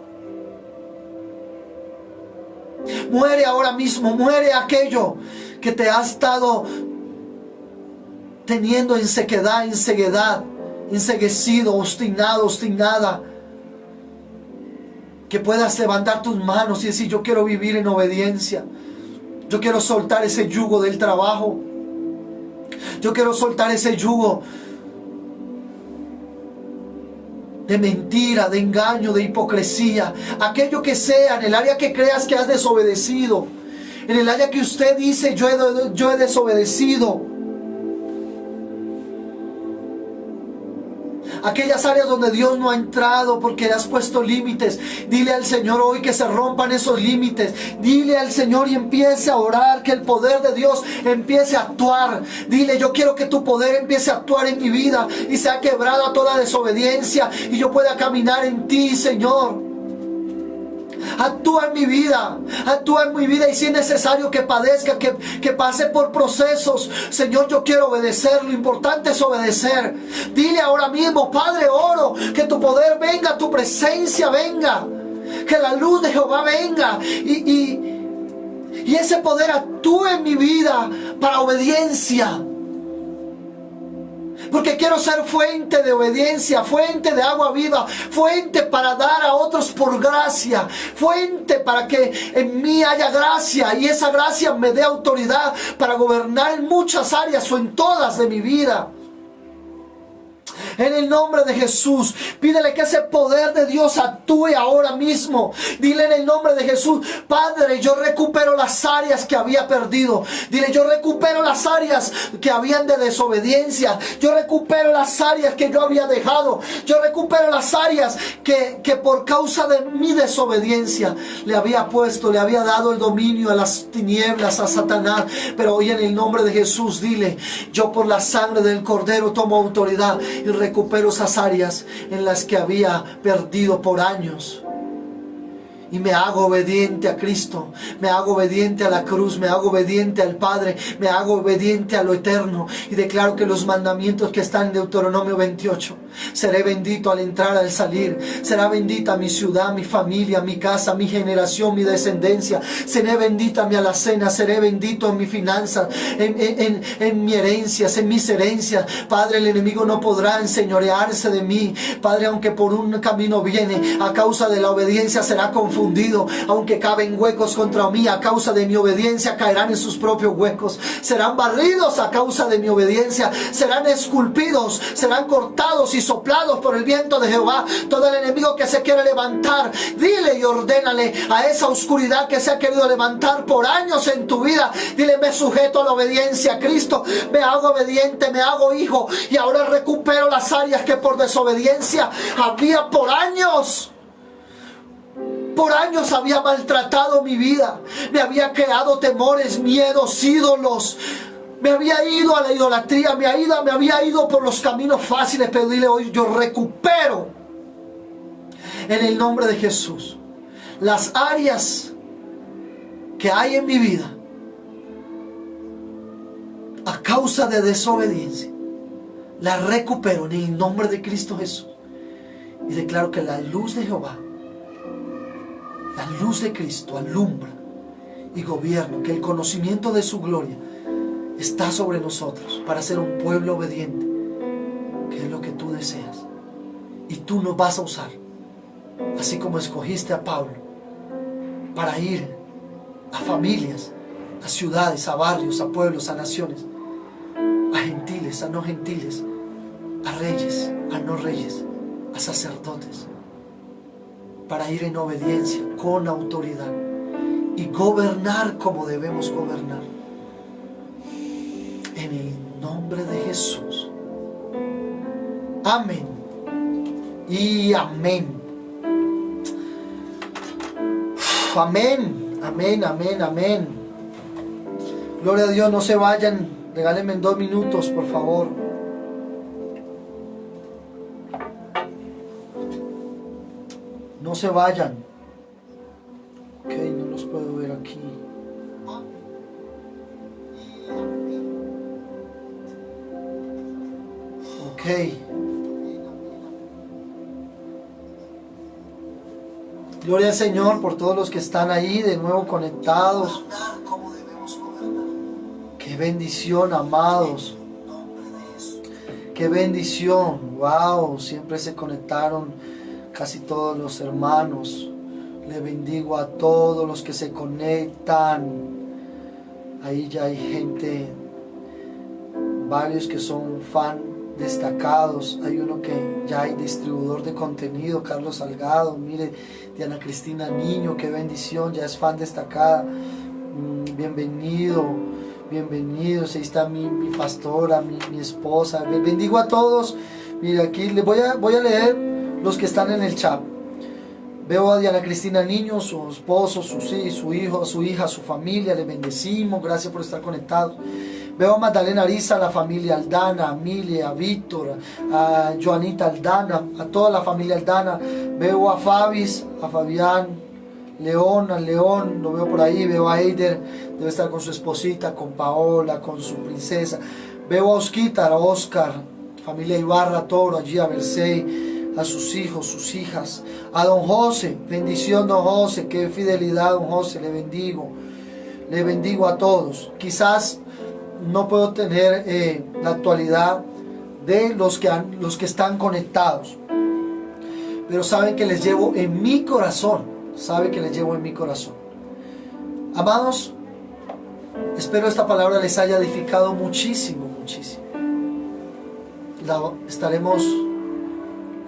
Muere ahora mismo, muere aquello que te ha estado teniendo en sequedad, enceguecido, obstinado, obstinada. Que puedas levantar tus manos y decir: yo quiero vivir en obediencia. Yo quiero soltar ese yugo del trabajo. Yo quiero soltar ese yugo de mentira, de engaño, de hipocresía. Aquello que sea, en el área que creas que has desobedecido, en el área que usted dice: yo he desobedecido. Aquellas áreas donde Dios no ha entrado porque has puesto límites. Dile al Señor hoy que se rompan esos límites. Dile al Señor y empiece a orar, que el poder de Dios empiece a actuar. Dile: yo quiero que tu poder empiece a actuar en mi vida y sea quebrada toda desobediencia y yo pueda caminar en ti, Señor. Actúa en mi vida, y si es necesario que padezca, que pase por procesos, Señor, yo quiero obedecer. Lo importante es obedecer. Dile ahora mismo: Padre, oro que tu poder venga, tu presencia venga, que la luz de Jehová venga y ese poder actúe en mi vida para obediencia. Porque quiero ser fuente de obediencia, fuente de agua viva, fuente para dar a otros por gracia, fuente para que en mí haya gracia y esa gracia me dé autoridad para gobernar en muchas áreas o en todas de mi vida. En el nombre de Jesús, pídele que ese poder de Dios actúe ahora mismo. Dile en el nombre de Jesús: Padre, yo recupero las áreas que había perdido. Dile: yo recupero las áreas que habían de desobediencia. Yo recupero las áreas que yo había dejado. Yo recupero las áreas que por causa de mi desobediencia le había dado el dominio a las tinieblas, a Satanás. Pero hoy en el nombre de Jesús, dile: yo por la sangre del Cordero tomo autoridad y recupero esas áreas en las que había perdido por años. Y me hago obediente a Cristo, me hago obediente a la cruz, me hago obediente al Padre, me hago obediente a lo eterno. Y declaro que los mandamientos que están en Deuteronomio 28, seré bendito al entrar, al salir. Será bendita mi ciudad, mi familia, mi casa, mi generación, mi descendencia. Seré bendita mi alacena, seré bendito en mi finanzas, en mi herencias, en mis herencias. Padre, el enemigo no podrá enseñorearse de mí. Padre, aunque por un camino viene, a causa de la obediencia será confundido. Aunque caben huecos contra mí, a causa de mi obediencia caerán en sus propios huecos. Serán barridos a causa de mi obediencia. Serán esculpidos, serán cortados y soplados por el viento de Jehová. Todo el enemigo que se quiere levantar, dile y ordénale a esa oscuridad que se ha querido levantar por años en tu vida. Dile: me sujeto a la obediencia a Cristo, me hago obediente, me hago hijo, y ahora recupero las áreas que por desobediencia había por años. Por años había maltratado mi vida. Me había creado temores, miedos, ídolos. Me había ido a la idolatría. Me había ido por los caminos fáciles. Pero dile hoy: yo recupero en el nombre de Jesús las áreas que hay en mi vida a causa de desobediencia. Las recupero en el nombre de Cristo Jesús. Y declaro que la luz de Jehová, la luz de Cristo alumbra y gobierna, que el conocimiento de su gloria está sobre nosotros para ser un pueblo obediente, que es lo que tú deseas. Y tú nos vas a usar así como escogiste a Pablo para ir a familias, a ciudades, a barrios, a pueblos, a naciones, a gentiles, a no gentiles, a reyes, a no reyes, a sacerdotes, para ir en obediencia, con autoridad y gobernar como debemos gobernar. En el nombre de Jesús. Amén y amén. Amén, amén, amén, amén. Gloria a Dios, no se vayan. Regálenme 2 minutos, por favor. No se vayan. Ok, no los puedo ver aquí. Ok. Gloria al Señor por todos los que están ahí de nuevo conectados. Qué bendición, amados. Qué bendición. Wow, siempre se conectaron casi todos los hermanos. Le bendigo a todos los que se conectan. Ahí ya hay gente, varios que son fan destacados. Hay uno que ya hay distribuidor de contenido, Carlos Salgado. Mire, Diana Cristina Niño, qué bendición, ya es fan destacada. Bienvenido, bienvenidos. Ahí está mi pastora, mi esposa. Bendigo a todos. Mire, aquí les voy a leer los que están en el chat. Veo a Diana Cristina Niño, su esposo, su hijo, su hija, su familia. Les bendecimos, gracias por estar conectados. Veo a Magdalena Ariza, a la familia Aldana, a Emilia, a Víctor, a Joanita Aldana, a toda la familia Aldana. Veo a Fabis, a Fabián, León, al León, lo veo por ahí. Veo a Eider, debe estar con su esposita, con Paola, con su princesa. Veo a Osquitar, a Oscar, familia Ibarra, Toro, allí a Bersey, a sus hijos, sus hijas. A don José, bendición don José, qué fidelidad don José, le bendigo a todos. Quizás no puedo tener la actualidad de los que están conectados, pero saben que les llevo en mi corazón, Amados, espero esta palabra les haya edificado muchísimo. La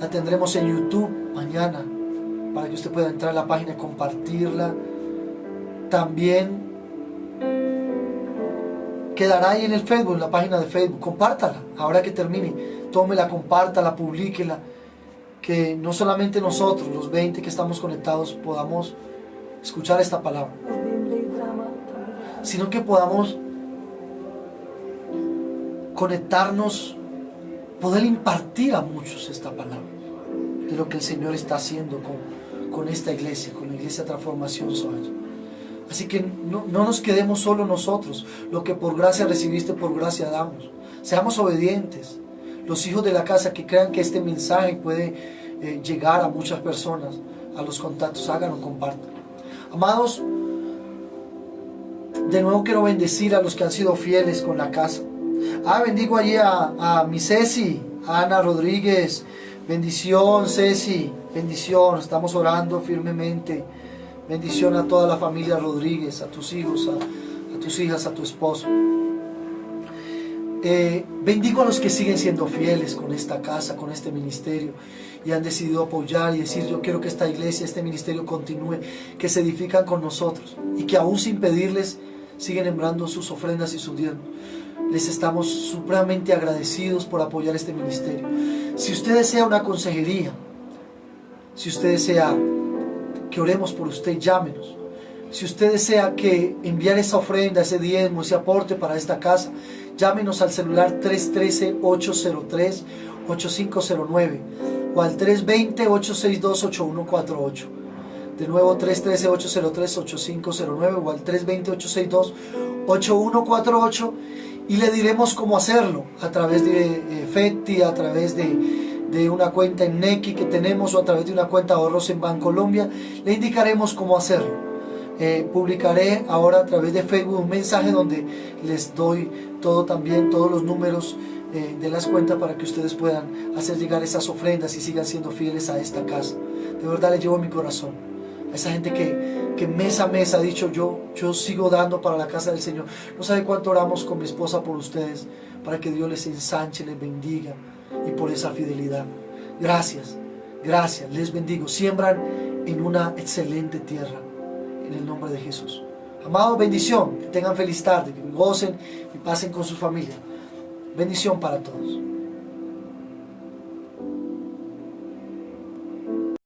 tendremos en YouTube mañana, para que usted pueda entrar a la página y compartirla. También quedará ahí en el Facebook, en la página de Facebook. Compártala, ahora que termine, tómela, compártala, publíquela. Que no solamente nosotros, los 20 que estamos conectados, podamos escuchar esta palabra, sino que podamos conectarnos, poder impartir a muchos esta palabra de lo que el Señor está haciendo con esta iglesia, con la iglesia Transformación Soacha. Así que no nos quedemos solo nosotros. Lo que por gracia recibiste, por gracia damos. Seamos obedientes. Los hijos de la casa que crean que este mensaje puede llegar a muchas personas, a los contactos, háganlo, compartan. Amados, de nuevo quiero bendecir a los que han sido fieles con la casa. Bendigo allí a mi Ceci, a Ana Rodríguez. Bendición, Ceci, bendición. Estamos orando firmemente. Bendición a toda la familia Rodríguez, a tus hijos, a tus hijas, a tu esposo. Bendigo a los que siguen siendo fieles con esta casa, con este ministerio, y han decidido apoyar y decir: yo quiero que esta iglesia, este ministerio continúe, que se edifican con nosotros, y que aún sin pedirles siguen sembrando sus ofrendas y sus diezmos. Les estamos supremamente agradecidos por apoyar este ministerio. Si usted desea una consejería, si usted desea que oremos por usted, llámenos. Si usted desea que enviar esa ofrenda, ese diezmo, ese aporte para esta casa, llámenos al celular 313-803-8509 o al 320-862-8148. De nuevo, 313-803-8509 o al 320-862-8148, y le diremos cómo hacerlo, a través de FETI, a través de una cuenta en Nequi que tenemos, o a través de una cuenta de ahorros en Bancolombia. Le indicaremos cómo hacerlo. Publicaré ahora a través de Facebook un mensaje donde les doy todos los números de las cuentas, para que ustedes puedan hacer llegar esas ofrendas y sigan siendo fieles a esta casa. De verdad le llevo en mi corazón. A esa gente que mes a mes ha dicho, yo sigo dando para la casa del Señor. No sabe cuánto oramos con mi esposa por ustedes, para que Dios les ensanche, les bendiga, y por esa fidelidad. Gracias, gracias, les bendigo. Siembran en una excelente tierra, en el nombre de Jesús. Amado, bendición, que tengan feliz tarde, que gocen y pasen con sus familias. Bendición para todos.